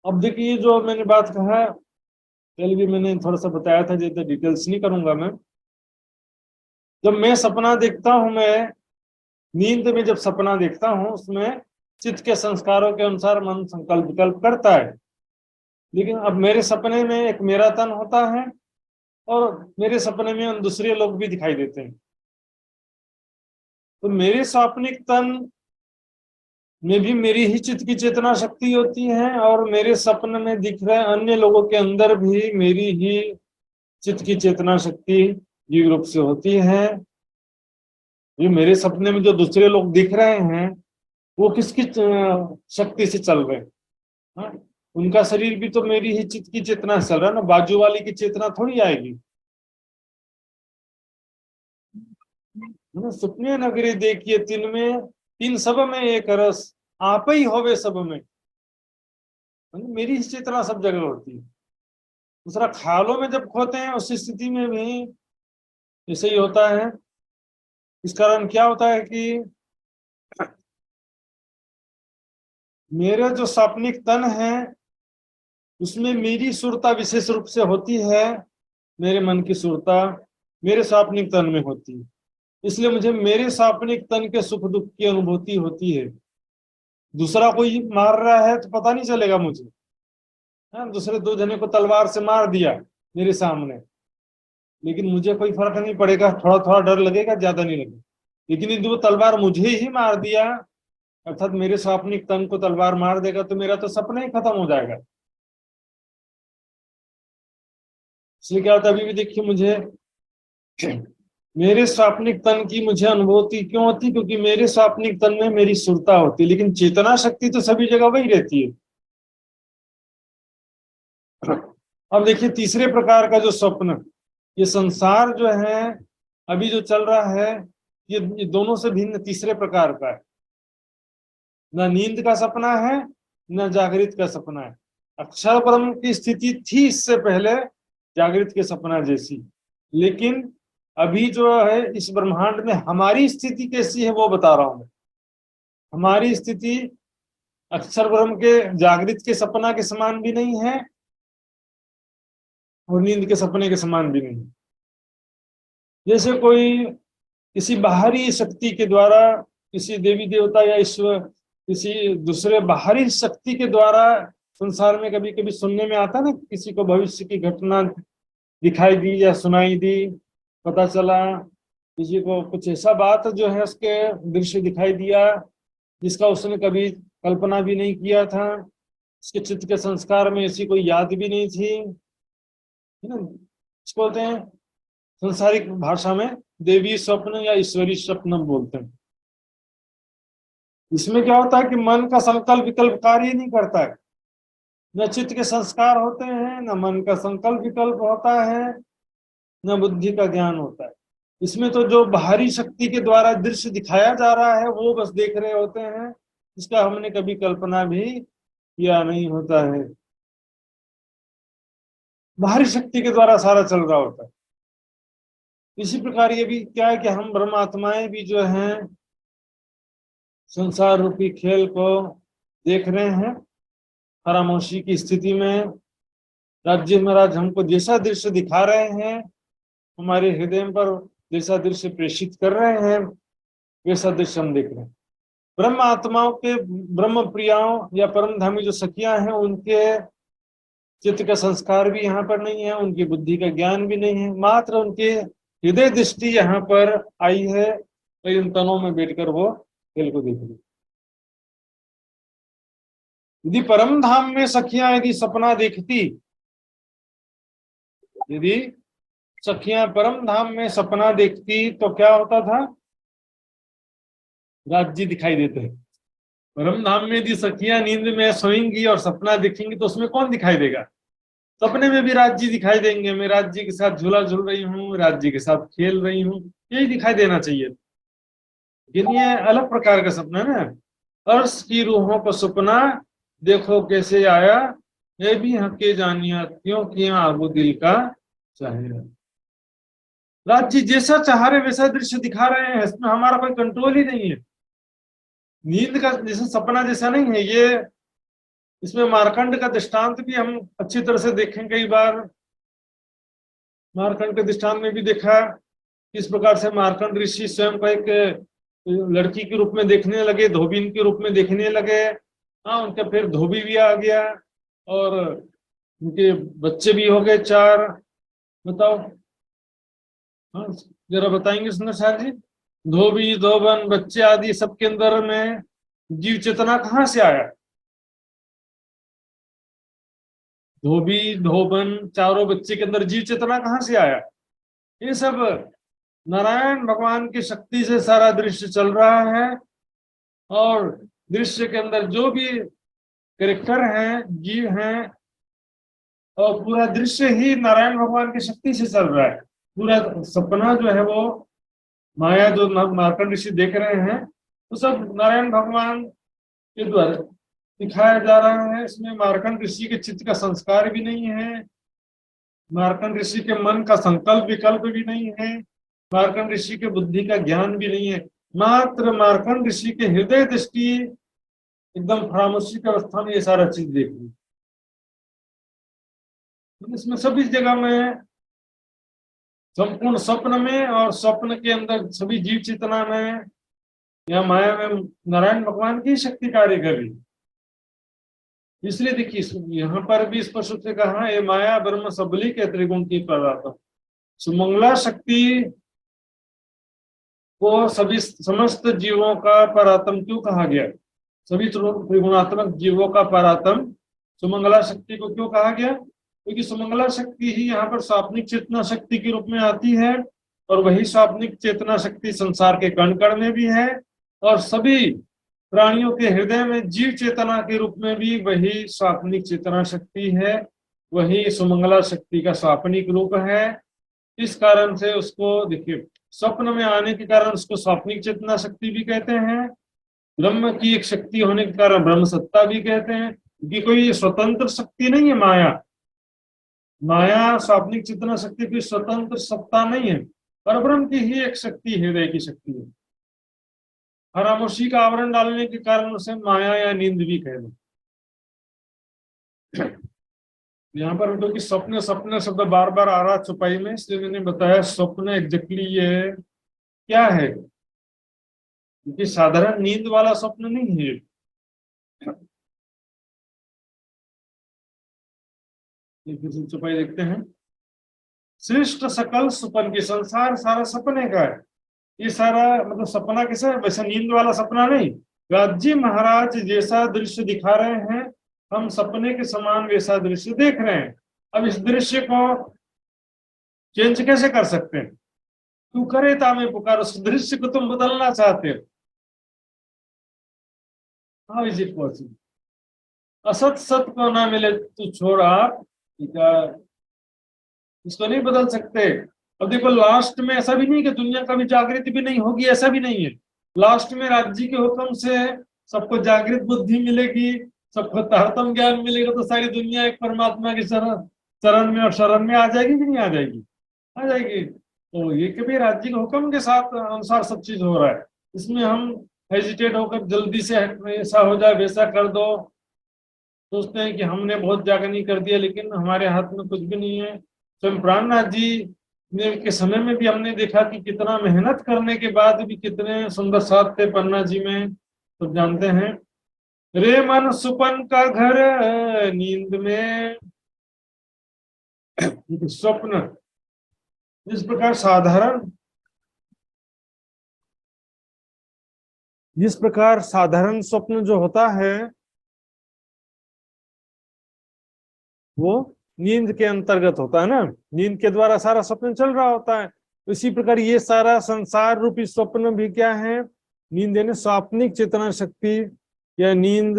अब देखिए, जो मैंने बात कहा कल भी मैंने थोड़ा सा बताया था, ज्यादा डिटेल्स नहीं करूंगा मैं। जब मैं सपना देखता हूं, मैं नींद में जब सपना देखता हूं, उसमें चित्त के संस्कारों के अनुसार मन संकल्प विकल्प करता है। लेकिन अब मेरे सपने में एक मेरा तन होता है और मेरे सपने में दूसरे लोग भी दिखाई देते हैं। तो मेरे स्वाप्निक तन में भी मेरी ही चित्त की चेतना शक्ति होती है, और मेरे सपने में दिख रहे अन्य लोगों के अंदर भी मेरी ही चित्त की चेतना शक्ति जीव रूप से होती है। ये मेरे सपने में जो दूसरे लोग दिख रहे हैं, वो किसकी शक्ति से चल रहे हैं? हाँ? उनका शरीर भी तो मेरी ही चित्त की चेतना से चल रहा है ना, बाजू वाली की चेतना थोड़ी आएगी। सुपने नगरी देखिए तीन में, तीन सब में एक रस, आप ही होवे सब में। मेरी ही चेतना सब जगह होती है। दूसरा, ख्यालों में जब खोते हैं उस स्थिति में भी ऐसे ही होता है। इस कारण क्या होता है कि मेरे जो सापनिक तन है उसमें मेरी सुरता विशेष रूप से होती है, मेरे मन की सुरता मेरे सापनिक तन में होती है। इसलिए मुझे मेरे सापनिक तन के सुख दुख की अनुभूति होती है। दूसरा कोई मार रहा है तो पता नहीं चलेगा मुझे। हाँ, दूसरे दो जने को तलवार से मार दिया मेरे सामने, लेकिन मुझे कोई फर्क नहीं पड़ेगा, थोड़ा थोड़ा डर लगेगा, ज्यादा नहीं लगेगा। लेकिन यदि वो तलवार मुझे ही मार दिया, अर्थात मेरे स्वाप्निक तन को तलवार मार देगा, तो मेरा तो सपना ही खत्म हो जाएगा। इसलिए क्या होता है, अभी भी देखिए, मुझे मेरे स्वाप्निक तन की मुझे अनुभूति क्यों होती, क्योंकि मेरे स्वाप्निक तन में मेरी सुरता होती है, लेकिन चेतना शक्ति तो सभी जगह वही रहती है। अब देखिए, तीसरे प्रकार का जो स्वप्न, ये संसार जो है अभी जो चल रहा है, ये दोनों से भिन्न तीसरे प्रकार का है। न नींद का सपना है न जागृत का सपना है। अक्षर ब्रह्म की स्थिति थी इससे पहले जागृत के सपना जैसी, लेकिन अभी जो है इस ब्रह्मांड में हमारी स्थिति कैसी है वो बता रहा हूं मैं। हमारी स्थिति अक्षर ब्रह्म के जागृत के सपना के समान भी नहीं है और नींद के सपने के समान भी नहीं। जैसे कोई किसी बाहरी शक्ति के द्वारा, किसी देवी देवता या ईश्वर, किसी दूसरे बाहरी शक्ति के द्वारा संसार में कभी कभी सुनने में आता ना, किसी को भविष्य की घटना दिखाई दी या सुनाई दी, पता चला, किसी को कुछ ऐसा बात जो है उसके दृश्य दिखाई दिया जिसका उसने कभी कल्पना भी नहीं किया था, उसके चित्त के संस्कार में ऐसी कोई याद भी नहीं थी, है ना। इसको बोलते हैं संसारिक भाषा में देवी स्वप्न या ईश्वरी स्वप्न बोलते हैं। इसमें क्या होता है कि मन का संकल्प विकल्प कार्य नहीं करता है, न चित्त के संस्कार होते हैं, न मन का संकल्प विकल्प होता है, न बुद्धि का ज्ञान होता है। इसमें तो जो बाहरी शक्ति के द्वारा दृश्य दिखाया जा रहा है वो बस देख रहे होते हैं, इसका हमने कभी कल्पना भी किया नहीं होता है। बाहरी शक्ति के द्वारा सारा चल रहा होता है। इसी प्रकार ये भी क्या है कि हम ब्रह्मात्माएं भी जो हैं संसार रूपी खेल को देख रहे हैं खामोशी की स्थिति में। राज्य महाराज हमको जैसा दृश्य दिखा रहे हैं, हमारे हृदय पर जैसा दृश्य प्रेषित कर रहे हैं, वैसा दृश्य हम देख रहे हैं। ब्रह्म आत्माओं के, ब्रह्म प्रियाओं या परमधामी जो सखियां हैं, उनके चित्त का संस्कार भी यहाँ पर नहीं है, उनकी बुद्धि का ज्ञान भी नहीं है, मात्र उनके हृदय दृष्टि यहाँ पर आई है, तो इन तनों में बैठकर वो खेल को देख रही। यदि परम धाम में सखियां यदि सपना देखती, यदि सखियां परम धाम में सपना देखती तो क्या होता था? राज्य दिखाई देते हैं। परम धाम में यदि सखियां नींद में सोएंगी और सपना देखेंगी तो उसमें कौन दिखाई देगा? सपने में भी राज्य दिखाई देंगे, मैं राज्य के साथ झूला झूल रही हूँ, राज्य के साथ खेल रही हूँ, यही दिखाई देना चाहिए। लेकिन ये अलग प्रकार का सपना है ना। अर्श की रूहों को सपना देखो कैसे आया, ये भी हके जानिया क्यों किया आबू दिल का चाहे। राज्य जैसा चाह रहे वैसा दृश्य दिखा रहे हैं, इसमें हमारा कोई कंट्रोल ही नहीं है। नींद का जैसा सपना जैसा नहीं है ये। इसमें मार्कंड का दृष्टांत भी हम अच्छी तरह से देखें। कई बार मार्कंड के दृष्टांत में भी देखा किस प्रकार से मार्कंड ऋषि स्वयं को एक लड़की के रूप में देखने लगे, धोबी के रूप में देखने लगे। हाँ, उनका फिर धोबी भी आ गया और उनके बच्चे भी हो गए 4। बताओ, हाँ जरा बताएंगे सुंदर साहब जी। धोबी, धोबन, बच्चे आदि सबके अंदर में जीव चेतना कहाँ से आया? धोबी, धोबन, चारों बच्चे के अंदर जीव चेतना कहाँ से आया? ये सब नारायण भगवान की शक्ति से सारा दृश्य चल रहा है। और दृश्य के अंदर जो भी कैरेक्टर हैं, जीव हैं, और पूरा दृश्य ही नारायण भगवान की शक्ति से चल रहा है। पूरा सपना जो है वो माया जो मार्कंड ऋषि देख रहे हैं तो सब नारायण भगवान के द्वारा दिखाया जा रहा है। इसमें मार्कंड ऋषि के चित्त का संस्कार भी नहीं है, मार्कंड ऋषि के मन का संकल्प विकल्प भी नहीं है, मार्कंड ऋषि के बुद्धि का ज्ञान भी नहीं है। मात्र मार्कंड ऋषि के हृदय दृष्टि एकदम खामोशी की अवस्था में ये सारा चीज देख ली। इसमें सभी जगह में, संपूर्ण स्वप्न में और स्वप्न के अंदर सभी जीव चेतना में या माया में नारायण भगवान की शक्ति कार्य कर रही। इसलिए देखिए यहाँ पर भी स्पष्ट रूप से कहा, ये माया ब्रह्म सबली के त्रिगुण की परात्म। सुमंगला शक्ति को सभी समस्त जीवों का परात्म क्यों कहा गया? सभी त्रिगुणात्मक जीवों का परात्म सुमंगला शक्ति को क्यों कहा गया? क्योंकि सुमंगला शक्ति ही यहाँ पर स्वाप्निक चेतना शक्ति के रूप में आती है और वही स्वाप्निक चेतना शक्ति संसार के कण कण में भी है और सभी प्राणियों के हृदय में जीव चेतना के रूप में भी वही स्वाप्निक चेतना शक्ति है। वही सुमंगला शक्ति का स्वाप्निक रूप है। इस कारण से उसको देखिए, स्वप्न में आने के कारण उसको स्वाप्निक चेतना शक्ति भी कहते हैं ब्रह्म की एक शक्ति होने के कारण ब्रह्म सत्ता भी कहते हैं, क्योंकि कोई स्वतंत्र शक्ति नहीं है माया। माया स्वाप्निक चेतना शक्ति की स्वतंत्र सत्ता नहीं है, परब्रह्म की ही एक शक्ति, हृदय की शक्ति है। खामोशी का आवरण डालने के कारण उसे माया या नींद भी कह दो। यहाँ पर क्योंकि स्वप्न स्वप्न शब्द बार बार आ रहा छुपाई में, इसलिए मैंने बताया स्वप्न एग्जैक्टली ये क्या है, क्योंकि साधारण नींद वाला स्वप्न नहीं है। छुपाई देखते हैं। श्रेष्ठ सकल सुपन की, संसार सारा सपने का है। ये सारा मतलब सपना कैसा है, वैसे नींद वाला सपना नहीं। राज्य महाराज जैसा दृश्य दिखा रहे हैं, हम सपने के समान वैसा दृश्य देख रहे हैं। अब इस दृश्य को चेंज कैसे कर सकते हैं? तू करे तामे पुकार, उस दृश्य को तुम बदलना चाहते हो। How is it possible? असत सत को ना मिले तू छोड़ आप, इसको नहीं बदल सकते। अब देखो लास्ट में ऐसा भी नहीं कि दुनिया कभी जागृति भी नहीं होगी, ऐसा भी नहीं है। लास्ट में राज्य के हुक्म से सबको जागृत बुद्धि मिलेगी, सबको तारतम ज्ञान मिलेगा, तो सारी दुनिया एक परमात्मा के चरण में और शरण में आ जाएगी कि नहीं आ जाएगी? आ जाएगी। तो ये कभी राज्य के हुक्म के साथ अनुसार सब चीज हो रहा है, इसमें हम हेजिटेट होकर जल्दी से ऐसा हो जाए वैसा कर दो, सोचते हैं कि हमने बहुत जागरणी कर दिया, लेकिन हमारे हाथ में कुछ भी नहीं है। स्वयं प्राणनाथ जी ने के समय में भी हमने देखा कि कितना मेहनत करने के बाद भी कितने सुंदर साथ थे पन्ना जी में, तो जानते हैं। रे मन सुपन का घर नींद में, स्वप्न जिस प्रकार साधारण स्वप्न जो होता है वो नींद के अंतर्गत होता है ना, नींद के द्वारा सारा स्वप्न चल रहा होता है। इसी प्रकार ये सारा संसार रूपी स्वप्न भी क्या है? नींद यानी स्वाप्निक चेतना शक्ति या नींद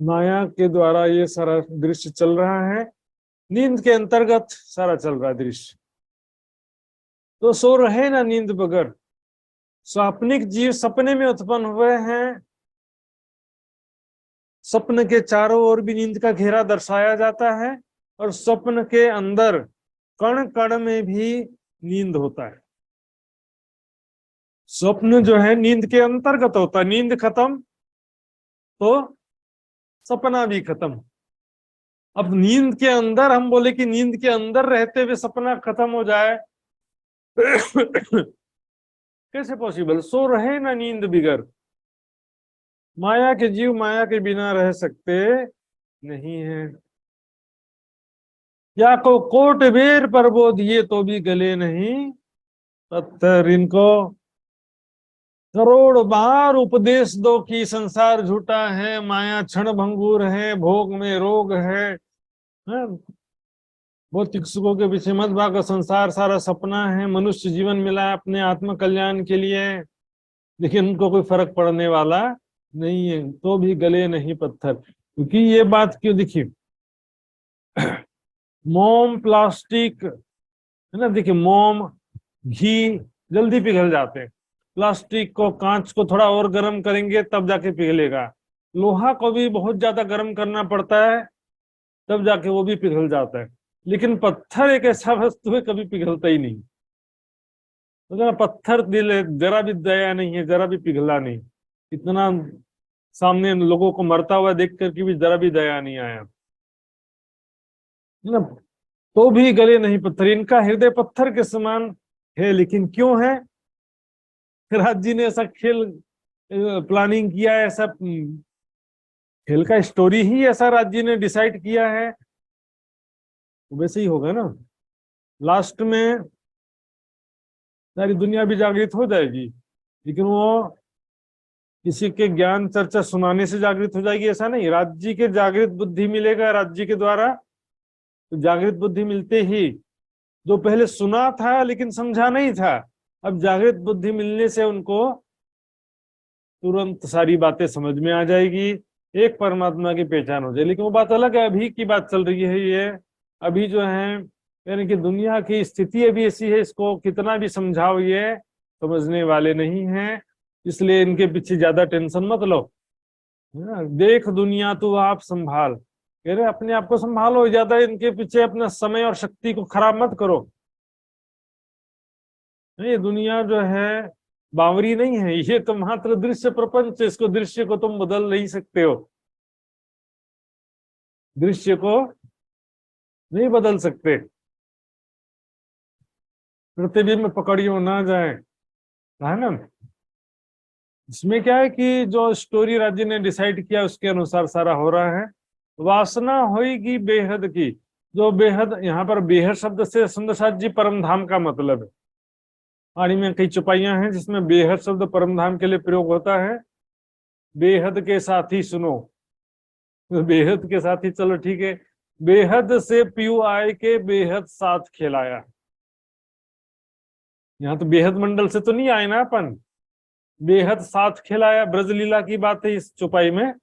माया के द्वारा ये सारा दृश्य चल रहा है, नींद के अंतर्गत सारा चल रहा है दृश्य। तो सो रहे ना नींद बगैर, स्वाप्निक जीव सपने में उत्पन्न हुए हैं। स्वप्न के चारों ओर भी नींद का घेरा दर्शाया जाता है, और स्वप्न के अंदर कण कण में भी नींद होता है। स्वप्न जो है नींद के अंतर्गत होता है, नींद खत्म तो सपना भी खत्म। अब नींद के अंदर हम बोले कि नींद के अंदर रहते हुए सपना खत्म हो जाए कैसे पॉसिबल? सो रहे ना नींद बिगर। माया के जीव माया के बिना रह सकते नहीं है। या को कोट बेर प्रबोध ये तो भी गले नहीं पत्थर, इनको करोड़ बार उपदेश दो कि संसार झूठा है, माया क्षण भंगुर है, भोग में रोग है। भौतिक सुखों के पीछे मत भागो, संसार सारा सपना है, मनुष्य जीवन मिला है अपने आत्म कल्याण के लिए, लेकिन उनको कोई फर्क पड़ने वाला नहीं है, तो भी गले नहीं पत्थर। क्योंकि ये बात क्यों दिखी, मोम प्लास्टिक है ना, देखिए मोम घी जल्दी पिघल जाते हैं, प्लास्टिक को कांच को थोड़ा और गर्म करेंगे तब जाके पिघलेगा, लोहा को भी बहुत ज्यादा गर्म करना पड़ता है तब जाके वो भी पिघल जाता है, लेकिन पत्थर एक ऐसा वस्तु है कभी पिघलता ही नहीं। तो पत्थर दिल है, जरा भी दया नहीं है, जरा भी पिघला नहीं, इतना सामने लोगों को मरता हुआ देख करके भी जरा भी दया नहीं आया ना, तो भी गले नहीं पत्थर। इनका हृदय पत्थर के समान है, लेकिन क्यों है? राज जी ने ऐसा खेल प्लानिंग किया है, ऐसा खेल का स्टोरी ही ऐसा राज जी ने डिसाइड किया है, वैसे ही होगा ना। लास्ट में सारी दुनिया भी जागृत हो जाएगी, लेकिन वो किसी के ज्ञान चर्चा सुनाने से जागृत हो जाएगी ऐसा नहीं। राज्य के जागृत बुद्धि मिलेगा राज्य के द्वारा, तो जागृत बुद्धि मिलते ही जो पहले सुना था लेकिन समझा नहीं था, अब जागृत बुद्धि मिलने से उनको तुरंत सारी बातें समझ में आ जाएगी, एक परमात्मा की पहचान हो जाएगी। लेकिन वो बात अलग है, अभी की बात चल रही है ये, अभी जो है यानी कि दुनिया की स्थिति अभी ऐसी है, इसको कितना भी समझाओ ये समझने वाले नहीं है। इसलिए इनके पीछे ज्यादा टेंशन मत लो। है ना? देख दुनिया तू आप संभाल, कह रहे अपने आप को संभालो, ज्यादा इनके पीछे अपना समय और शक्ति को खराब मत करो। ये दुनिया जो है बावरी नहीं है, ये तो मात्र दृश्य प्रपंच है, इसको दृश्य को तुम बदल नहीं सकते हो, दृश्य को नहीं बदल सकते। प्रतिबिंब पकड़ियो ना जाए, है ना? इसमें क्या है कि जो स्टोरी राज्य ने डिसाइड किया उसके अनुसार सारा हो रहा है। वासना होगी बेहद की, जो बेहद, यहाँ पर बेहद शब्द से सुंदर साथ जी परम धाम का मतलब है। वाणी में कई चौपाइयां हैं जिसमें बेहद शब्द परम धाम के लिए प्रयोग होता है। बेहद के साथी सुनो, बेहद के साथी, चलो ठीक है, बेहद से पीयू आए के बेहद साथ खिलाया। यहाँ तो बेहद मंडल से तो नहीं आए ना अपन, बेहद साथ खिलाया। ब्रज लीला की बात है इस चौपाई में,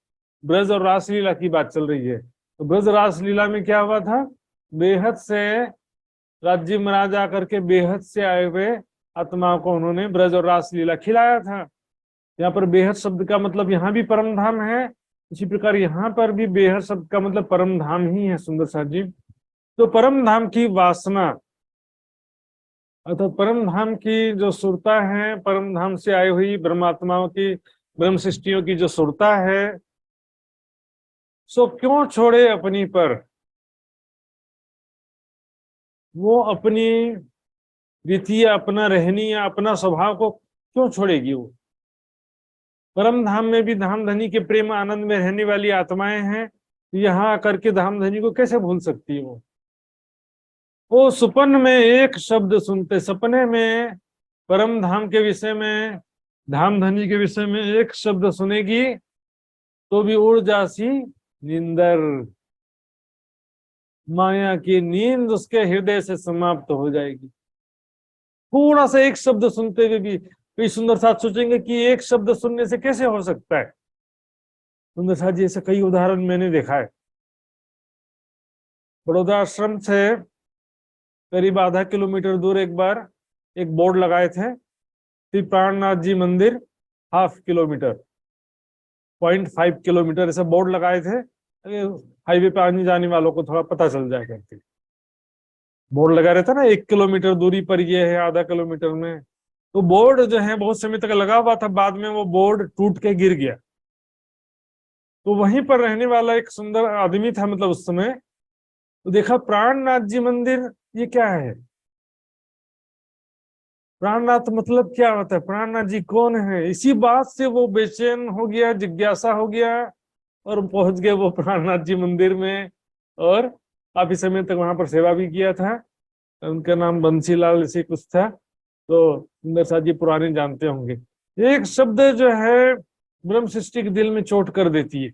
ब्रज और रास लीला की बात चल रही है। तो ब्रज रास लीला में क्या हुआ था, बेहद से राज्य महाराज आकर के बेहद से आए हुए आत्माओं को उन्होंने ब्रज और रास लीला खिलाया था। यहाँ पर बेहद शब्द का मतलब यहाँ भी परम धाम है, इसी प्रकार यहाँ पर भी बेहद शब्द का मतलब परम धाम ही है सुंदर साथ जी। तो परम धाम की वासना अर्थात परम धाम की जो सुरता है, परम धाम से आई हुई ब्रह्मात्माओं की, ब्रह्म सृष्टियों की जो सुरता है, सो क्यों छोड़े अपनी पर, वो अपनी रीति या अपना रहनी या अपना स्वभाव को क्यों छोड़ेगी। वो परम धाम में भी धाम धनी के प्रेम आनंद में रहने वाली आत्माएं हैं, यहाँ आकर के धाम धनी को कैसे भूल सकती है वो सुपन में एक शब्द सुनते, सपने में परम धाम के विषय में, धाम धनी के विषय में एक शब्द सुनेगी तो भी उड़ जासी नींदर, माया की नींद उसके हृदय से समाप्त हो जाएगी। थोड़ा सा एक शब्द सुनते हुए भी कई सुंदर साथ सोचेंगे कि एक शब्द सुनने से कैसे हो सकता है। सुंदर साथ जी ऐसे कई उदाहरण मैंने देखा है। बड़ौदा आश्रम से करीब आधा किलोमीटर दूर एक बार एक बोर्ड लगाए थे, श्री प्राणनाथ जी मंदिर हाफ किलोमीटर, 0.5 किलोमीटर, ऐसा बोर्ड लगाए थे, हाईवे पे आने जाने वालों को थोड़ा पता चल जाए करके। बोर्ड लगा रहता ना 1 किलोमीटर दूरी पर ये है, आधा किलोमीटर में। तो बोर्ड जो है बहुत समय तक लगा हुआ था, बाद में वो बोर्ड टूट के गिर गया। तो वहीं पर रहने वाला एक सुंदर आदमी था, मतलब उस समय, तो देखा प्राणनाथ जी मंदिर, ये क्या है, प्राणनाथ मतलब क्या होता है, प्राणनाथ जी कौन है। इसी बात से वो बेचैन हो गया, जिज्ञासा हो गया और पहुंच गए वो प्राणनाथ जी मंदिर में, और काफी समय तक वहां पर सेवा भी किया था। उनका नाम बंसीलाल ऐसे कुछ था, तो सुंदर साथ जी पुराने जानते होंगे। एक शब्द जो है ब्रह्म सृष्टि के दिल में चोट कर देती है।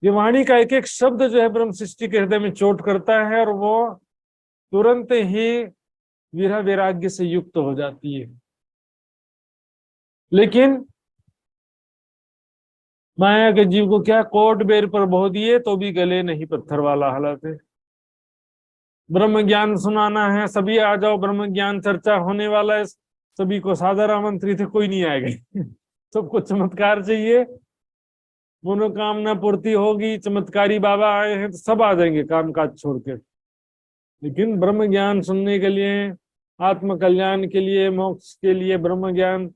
ये वाणी का एक एक शब्द जो है ब्रह्म सृष्टि के हृदय में चोट करता है, और वो तुरंत ही विरह वैराग्य से युक्त हो जाती है। लेकिन माया के जीव को क्या, कोट बेर पर बो दिए तो भी गले नहीं पत्थर वाला हालत है। ब्रह्म ज्ञान सुनाना है, सभी आ जाओ, ब्रह्म ज्ञान चर्चा होने वाला है, सभी को सादर आमंत्रित है, कोई नहीं आएगा। सबको चमत्कार चाहिए, मनोकामना पूर्ति होगी, चमत्कारी बाबा आए हैं तो सब आ जाएंगे काम काज छोड़ के। लेकिन ब्रह्म ज्ञान सुनने के लिए, आत्म कल्याण के लिए, मोक्ष के लिए, ब्रह्म ज्ञान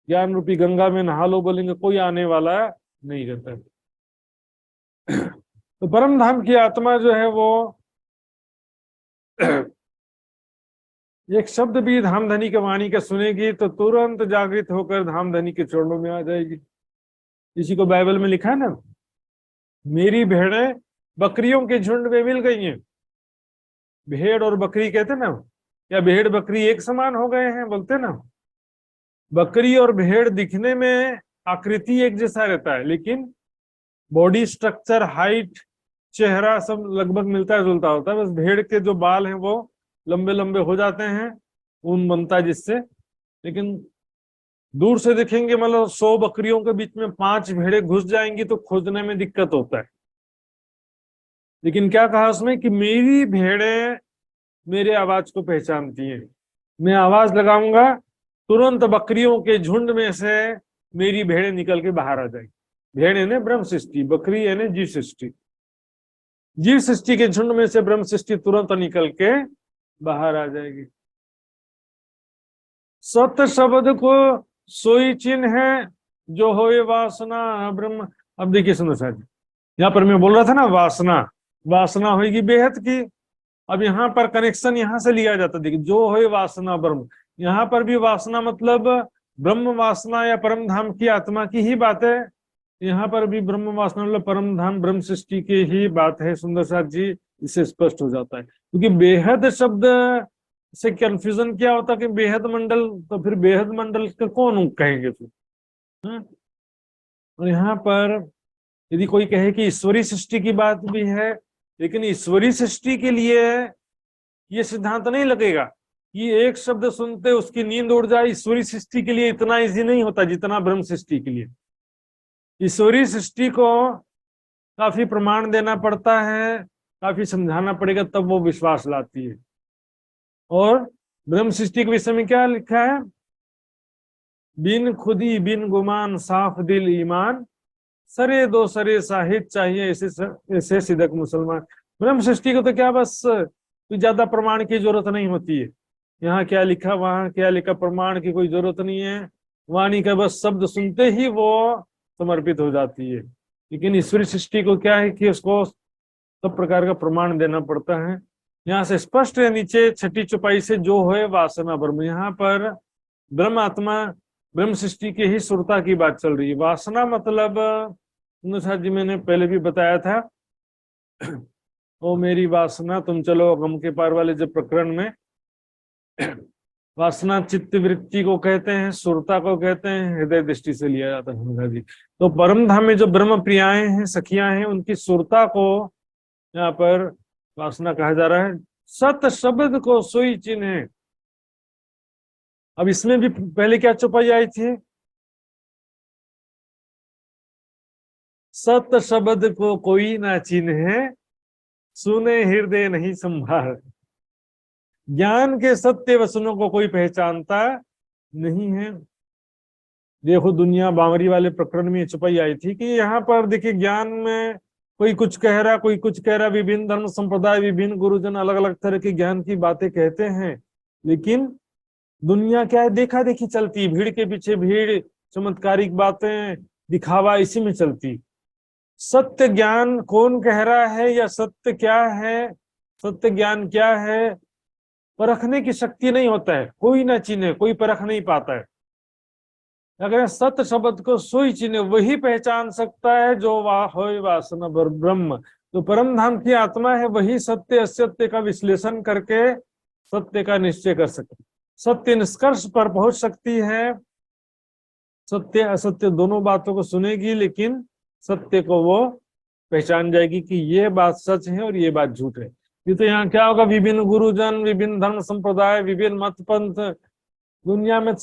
ज्ञान रूपी गंगा में नहा लो बोलेंगे, कोई आने वाला नहीं रहता। तो परम धाम की आत्मा जो है वो एक शब्द भी धामधनी के वाणी का सुनेगी तो तुरंत जागृत होकर धामधनी के चरणों में आ जाएगी। इसी को बाइबल में लिखा है ना, मेरी भेड़ें बकरियों के झुंड में मिल गई हैं। भेड़ और बकरी कहते ना, या भेड़ बकरी एक समान हो गए हैं बोलते ना। बकरी और भेड़ दिखने में आकृति एक जैसा रहता है, लेकिन बॉडी स्ट्रक्चर, हाइट, चेहरा सब लगभग मिलता जुलता होता है। बस भेड़ के जो बाल हैं वो लंबे लंबे हो जाते हैं, ऊन बनता है जिससे। लेकिन दूर से देखेंगे, मतलब 100 बकरियों के बीच में 5 भेड़ें घुस जाएंगी तो खोजने में दिक्कत होता है। लेकिन क्या कहा उसमें कि मेरी भेड़ें मेरे आवाज को पहचानती हैं, मैं आवाज लगाऊंगा तुरंत बकरियों के झुंड में से मेरी भेड़ें निकल के बाहर आ जाएगी। भेड़ यानी ब्रह्म सृष्टि, बकरी यानी जीव सृष्टि। जीव सृष्टि के झुंड में से ब्रह्म सृष्टि तुरंत निकल के बाहर आ जाएगी। सत्य शब्द को सोई चिन्ह है जो होए वासना ब्रह्म। अब देखिए सुनो साहब जी, यहाँ पर मैं बोल रहा था ना वासना, वासना होगी बेहद की। अब यहाँ पर कनेक्शन यहाँ से लिया जाता, देखिए जो होए वासना ब्रह्म, यहाँ पर भी वासना मतलब ब्रह्म वासना या परम धाम की आत्मा की ही बात है। यहाँ पर भी ब्रह्म वासना मतलब परम धाम ब्रह्म सृष्टि की ही बात है। सुंदर साथ जी इससे स्पष्ट हो जाता है, क्योंकि बेहद शब्द से कंफ्यूजन क्या होता है कि बेहद मंडल, तो फिर बेहद मंडल का कौन कहेंगे फिर। और यहाँ पर यदि कोई कहे कि ईश्वरी सृष्टि की बात भी है, लेकिन ईश्वरी सृष्टि के लिए ये सिद्धांत नहीं लगेगा कि एक शब्द सुनते उसकी नींद उड़ जाए। ईश्वरी सृष्टि के लिए इतना इजी नहीं होता जितना ब्रह्म सृष्टि के लिए। ईश्वरी सृष्टि को काफी प्रमाण देना पड़ता है, काफी समझाना पड़ेगा, तब वो विश्वास लाती है। और ब्रह्म सृष्टि के विषय में क्या लिखा है? बिन खुदी बिन गुमान साफ दिल ईमान, सरे दो सरे साहिद चाहिए ऐसे सिदक मुसलमान। ब्रह्म सृष्टि को तो क्या बस कोई ज्यादा प्रमाण की जरूरत नहीं होती है। यहाँ क्या लिखा वहां क्या लिखा, प्रमाण की कोई जरूरत नहीं है। वाणी का बस शब्द सुनते ही वो समर्पित हो जाती है। लेकिन ईश्वरी सृष्टि को क्या है कि उसको सब प्रकार का प्रमाण देना पड़ता है। यहाँ से स्पष्ट है नीचे छठी चौपाई से, जो है वासना ब्रह्म। यहाँ पर ब्रह्म आत्मा ब्रह्म सृष्टि की ही सुरता की बात चल रही है। वासना मतलब जी मैंने पहले भी बताया था, ओ मेरी वासना तुम चलो गम के पार वाले जब प्रकरण में वासना चित्त वृत्ति को कहते हैं, सुरता को कहते हैं, हृदय दृष्टि से लिया जाता है जी। तो परम धाम में जो ब्रह्म प्रियाएं हैं, सखियां हैं, उनकी सुरता को यहाँ पर वासना कहा जा रहा है। सत शब्द को सोई चिन्ह है। अब इसमें भी पहले क्या चौपाई आई थी? सत शब्द को कोई ना चिन्ह है, सुने हृदय नहीं संभार। ज्ञान के सत्य वचनों को कोई पहचानता नहीं है। देखो दुनिया बावरी वाले प्रकरण में चौपाई आई थी कि यहाँ पर देखिए ज्ञान में कोई कुछ कह रहा, कोई कुछ कह रहा, विभिन्न धर्म संप्रदाय, विभिन्न गुरुजन अलग अलग तरह के ज्ञान की बातें कहते हैं, लेकिन दुनिया क्या है, देखा देखी चलती, भीड़ के पीछे भीड़, चमत्कारिक बातें, दिखावा, इसी में चलती। सत्य ज्ञान कौन कह रहा है या सत्य क्या है, सत्य ज्ञान क्या है, परखने की शक्ति नहीं होता है। कोई ना चिन्हे, कोई परख नहीं पाता है। अगर सत्य शब्द को सोई चिन्हे, वही पहचान सकता है जो होए वासना ब्रह्म। तो परम धाम की आत्मा है, वही सत्य असत्य का विश्लेषण करके सत्य का निश्चय कर सकती, सत्य निष्कर्ष पर पहुंच सकती है। सत्य असत्य दोनों बातों को सुनेगी, लेकिन सत्य को वो पहचान जाएगी कि ये बात सच है और ये बात झूठ है। ये तो यहाँ क्या होगा, विभिन्न गुरुजन, विभिन्न धर्म संप्रदाय, विभिन्न मत पंथ, दुनिया में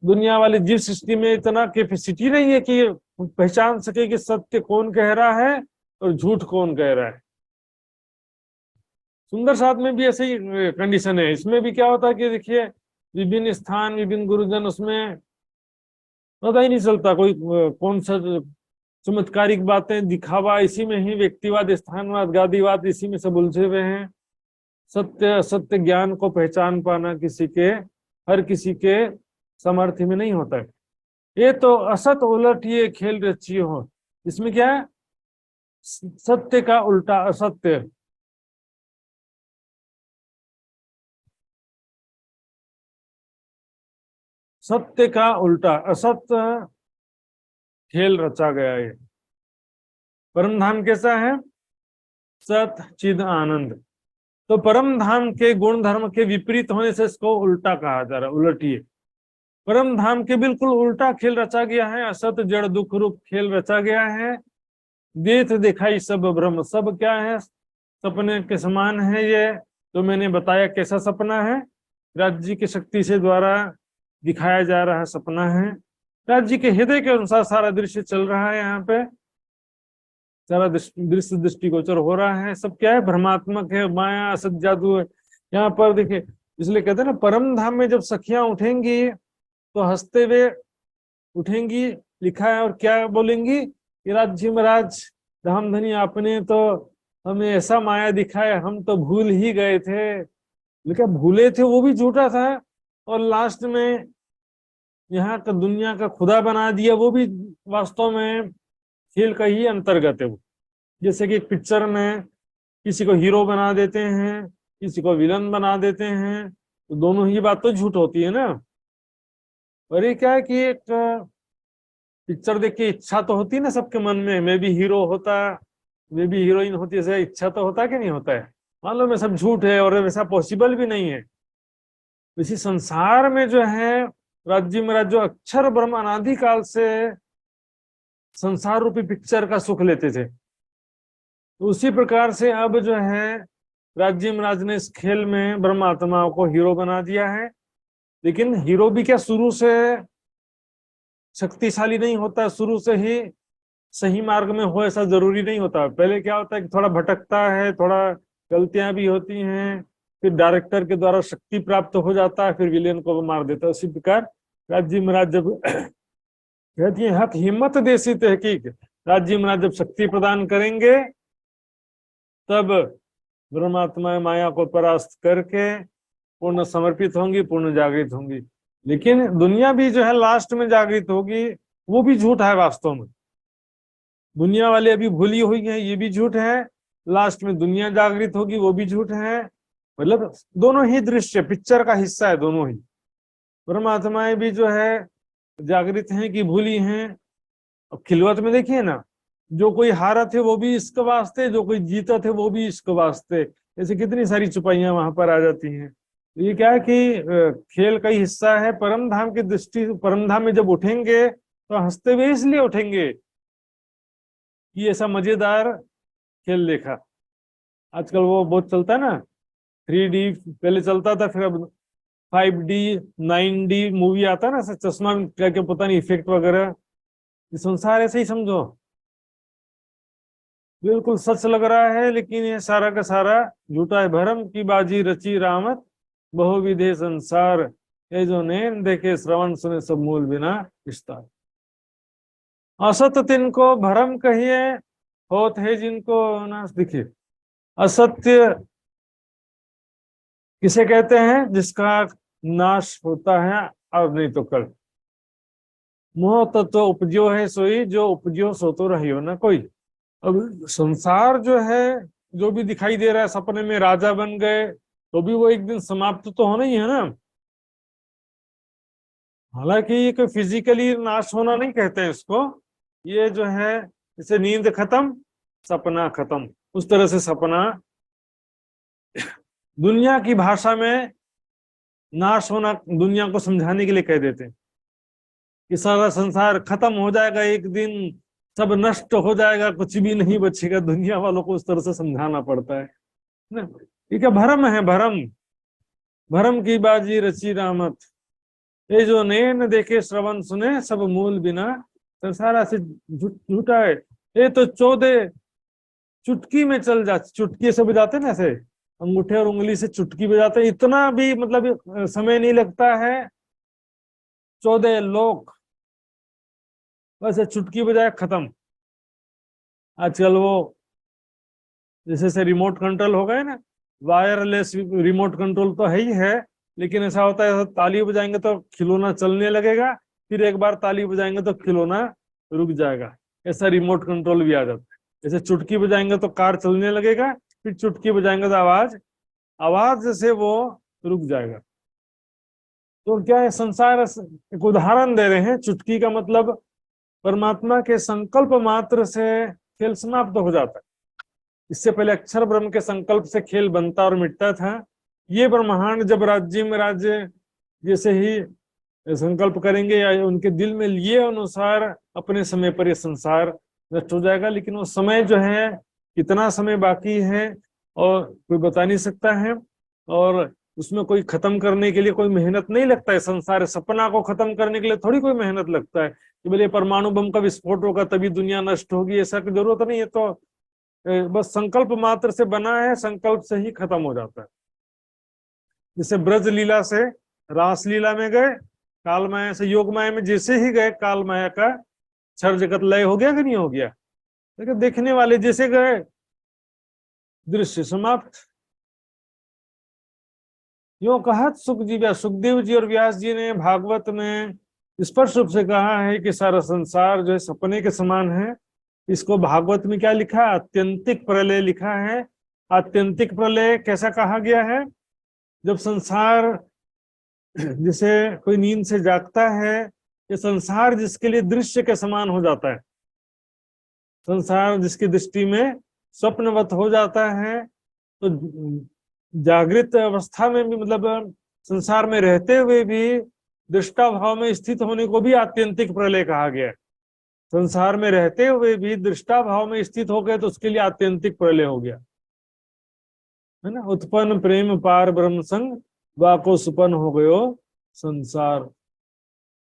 दुनिया वाली जीव सृष्टि में इतना कैपेसिटी नहीं है कि पहचान सके कि सत्य कौन कह रहा है और झूठ कौन कह रहा है। सुंदर साथ में भी ऐसे ही कंडीशन है। इसमें भी क्या होता है कि देखिए विभिन्न स्थान, विभिन्न गुरुजन, उसमें पता ही नहीं चलता कोई कौन सा चमत्कारिक बातें, दिखावा, इसी में ही व्यक्तिवाद, स्थानवाद, गादीवाद, इसी में सब उलझे हुए हैं। सत्य असत्य ज्ञान को पहचान पाना किसी के, हर किसी के सामर्थ्य में नहीं होता है। ये तो असत उलट ये खेल रची हो, इसमें क्या है, सत्य का उल्टा असत्य, सत्य का उल्टा असत्य खेल रचा गया है। परम धाम कैसा है? सत चिद आनंद। तो परम धाम के गुण धर्म के विपरीत होने से इसको उल्टा कहा जा रहा है, उलटिए। परम धाम के बिल्कुल उल्टा खेल रचा गया है, असत जड़ दुख रूप खेल रचा गया है। देख दिखाई सब ब्रह्म, सब क्या है, सपने के समान है। ये तो मैंने बताया कैसा सपना है, राज्य की शक्ति से द्वारा दिखाया जा रहा सपना है। राज्य के हृदय के अनुसार सारा दृश्य चल रहा है। यहाँ पे सारा दृश्य दृष्टिगोचर हो रहा है। सब क्या है, भ्रमात्मक है, माया असत जादू है। यहाँ पर देखिए, इसलिए कहते हैं ना, परम धाम में जब सखियां उठेंगी तो हंसते हुए उठेंगी, लिखा है, और क्या बोलेंगी कि राज्य महाराज धामधनी आपने तो हमें ऐसा माया दिखाया, हम तो भूल ही गए थे। लेकिन भूले थे वो भी झूठा था, और लास्ट में यहाँ का दुनिया का खुदा बना दिया वो भी वास्तव में खेल का ही अंतर्गत है वो। जैसे कि एक पिक्चर में किसी को हीरो बना देते हैं, किसी को विलन बना देते हैं, तो दोनों ही बात तो झूठ होती है ना। और ये क्या है कि एक पिक्चर देख के इच्छा तो होती है ना सबके मन में, मैं भी हीरो होता, मैं भी हीरोइन होती, ऐसा इच्छा तो होता है कि नहीं होता है। मान लो मैं सब झूठ है और वैसा पॉसिबल भी नहीं है। इसी संसार में जो है राज्य महाराज जो अक्षर ब्रह्म अनादि काल से संसार रूपी पिक्चर का सुख लेते थे, तो उसी प्रकार से अब जो है राज्य महाराज ने इस खेल में ब्रह्मात्माओं को हीरो बना दिया है। लेकिन हीरो भी क्या शुरू से शक्तिशाली नहीं होता, शुरू से ही सही मार्ग में हो ऐसा जरूरी नहीं होता। पहले क्या होता है कि थोड़ा भटकता है, थोड़ा गलतियां भी होती हैं, फिर डायरेक्टर के द्वारा शक्ति प्राप्त हो जाता है, फिर विलेन को मार देता है। उसी प्रकार राज्य महाराज जब कहती है हक हिम्मत देसी तहकीक, राज्य महाराज जब शक्ति प्रदान करेंगे तब ब्रह्मात्मा माया को परास्त करके पूर्ण समर्पित होंगी, पूर्ण जागृत होंगी। लेकिन दुनिया भी जो है लास्ट में जागृत होगी, वो भी झूठ है वास्तव में। दुनिया वाले अभी भूली हुई है, ये भी झूठ है। लास्ट में दुनिया जागृत होगी, वो भी झूठ है। मतलब दोनों ही दृश्य पिक्चर का हिस्सा है, दोनों ही। परमात्माएं भी जो है जागृत हैं कि भूली हैं। अब खिलवत में देखिए ना, जो कोई हारा थे वो भी इसके वास्ते, जो कोई जीता थे वो भी इसके वास्ते, ऐसे कितनी सारी चुपाइयां वहां पर आ जाती हैं। ये क्या है कि खेल का ही हिस्सा है। परम धाम की दृष्टि, परम धाम में जब उठेंगे तो हंसते हुए इसलिए उठेंगे कि ऐसा मजेदार खेल देखा। आजकल वो बहुत चलता है ना, 3D पहले चलता था, फिर अब 5D 9D मूवी आता है ना, ऐसा चश्मा क्या क्या पता नहीं इफेक्ट वगैरह। ये संसार ऐसे ही समझो, बिल्कुल सच लग रहा है लेकिन ये सारा का सारा झूठा है। भरम की बाजी रची रामत, बहुविधे संसार, ये जो नैन देखे श्रवण सुने सब मूल बिना विस्तार। असत तिनको भरम कहिए, होत है जिनको नाश दिखे। असत्य किसे कहते हैं? जिसका नाश होता है और नहीं तो कल। मोह तत्व उपजो है सोई, जो उपजो सो तो रहियो ना कोई। अब संसार जो है, जो भी दिखाई दे रहा है, सपने में राजा बन गए तो भी वो एक दिन समाप्त तो होना ही है ना। हालांकि ये कोई फिजिकली नाश होना नहीं कहते हैं इसको, ये जो है जैसे नींद खत्म सपना खत्म, उस तरह से सपना दुनिया की भाषा में नाश होना दुनिया को समझाने के लिए कह देते हैं कि सारा संसार खत्म हो जाएगा एक दिन, सब नष्ट हो जाएगा, कुछ भी नहीं बचेगा। दुनिया वालों को उस तरह से समझाना पड़ता है ना। ये क्या भरम है? भरम, भरम की बाजी रची रामत, ये जो नैन देखे श्रवण सुने सब मूल बिना। सारा से झूठा है। ये तो 14 चुटकी में चल जा, चुटकी से बजाते ना, ऐसे अंगूठे और उंगली से चुटकी बजाते हैं, इतना भी मतलब समय नहीं लगता है। 14 लोग वैसे चुटकी बजाए खत्म। आजकल वो जैसे रिमोट कंट्रोल हो गए ना, वायरलेस रिमोट कंट्रोल तो है ही है, लेकिन ऐसा होता है ताली बजाएंगे तो खिलौना चलने लगेगा, फिर एक बार ताली बजाएंगे तो खिलौना रुक जाएगा। ऐसा रिमोट कंट्रोल भी आ जाता है। जैसे चुटकी बजाएंगे तो कार चलने लगेगा, फिर चुटकी बजाएंगे तो आवाज से वो रुक जाएगा। तो क्या है, संसार एक उदाहरण दे रहे हैं। चुटकी का मतलब परमात्मा के संकल्प मात्र से खेल समाप्त हो जाता है। इससे पहले अक्षर ब्रह्म के संकल्प से खेल बनता और मिटता था। ये ब्रह्मांड जब राज्य में राज्य जैसे ही संकल्प करेंगे या उनके दिल में लिए अनुसार अपने समय पर यह संसार नष्ट हो जाएगा। लेकिन वो समय जो है, कितना समय बाकी है और कोई बता नहीं सकता है, और उसमें कोई खत्म करने के लिए कोई मेहनत नहीं लगता है। संसार सपना को खत्म करने के लिए थोड़ी कोई मेहनत लगता है कि बोले परमाणु बम का विस्फोट होगा तभी दुनिया नष्ट होगी, ऐसा की जरूरत नहीं है। तो बस संकल्प मात्र से बना है, संकल्प से ही खत्म हो जाता है। जैसे ब्रज लीला से रास लीला में गए काल माया से योग माया में जैसे ही गए, काल माया का क्षर जगत लय हो गया कि नहीं हो गया? लेकिन देखने वाले जैसे गए, दृश्य समाप्त। यो कहत सुखदेव जी और व्यास जी ने भागवत में स्पष्ट रूप से कहा है कि सारा संसार जो है सपने के समान है। इसको भागवत में क्या लिखा है? आत्यंतिक प्रलय लिखा है। आत्यंतिक प्रलय कैसा कहा गया है? जब संसार जैसे कोई नींद से जागता है, ये संसार जिसके लिए दृश्य के समान हो जाता है, संसार जिसकी दृष्टि में स्वप्नवत हो जाता है, तो जागृत अवस्था में भी, मतलब संसार में रहते हुए भी दृष्टा भाव में स्थित होने को भी आत्यंतिक प्रलय कहा गया है। संसार में रहते हुए भी दृष्टा भाव में स्थित हो गए तो उसके लिए आत्यंतिक प्रलय हो गया, है ना। उत्पन्न प्रेम पार ब्रह्म संग, वाको सुपन हो गयो संसार।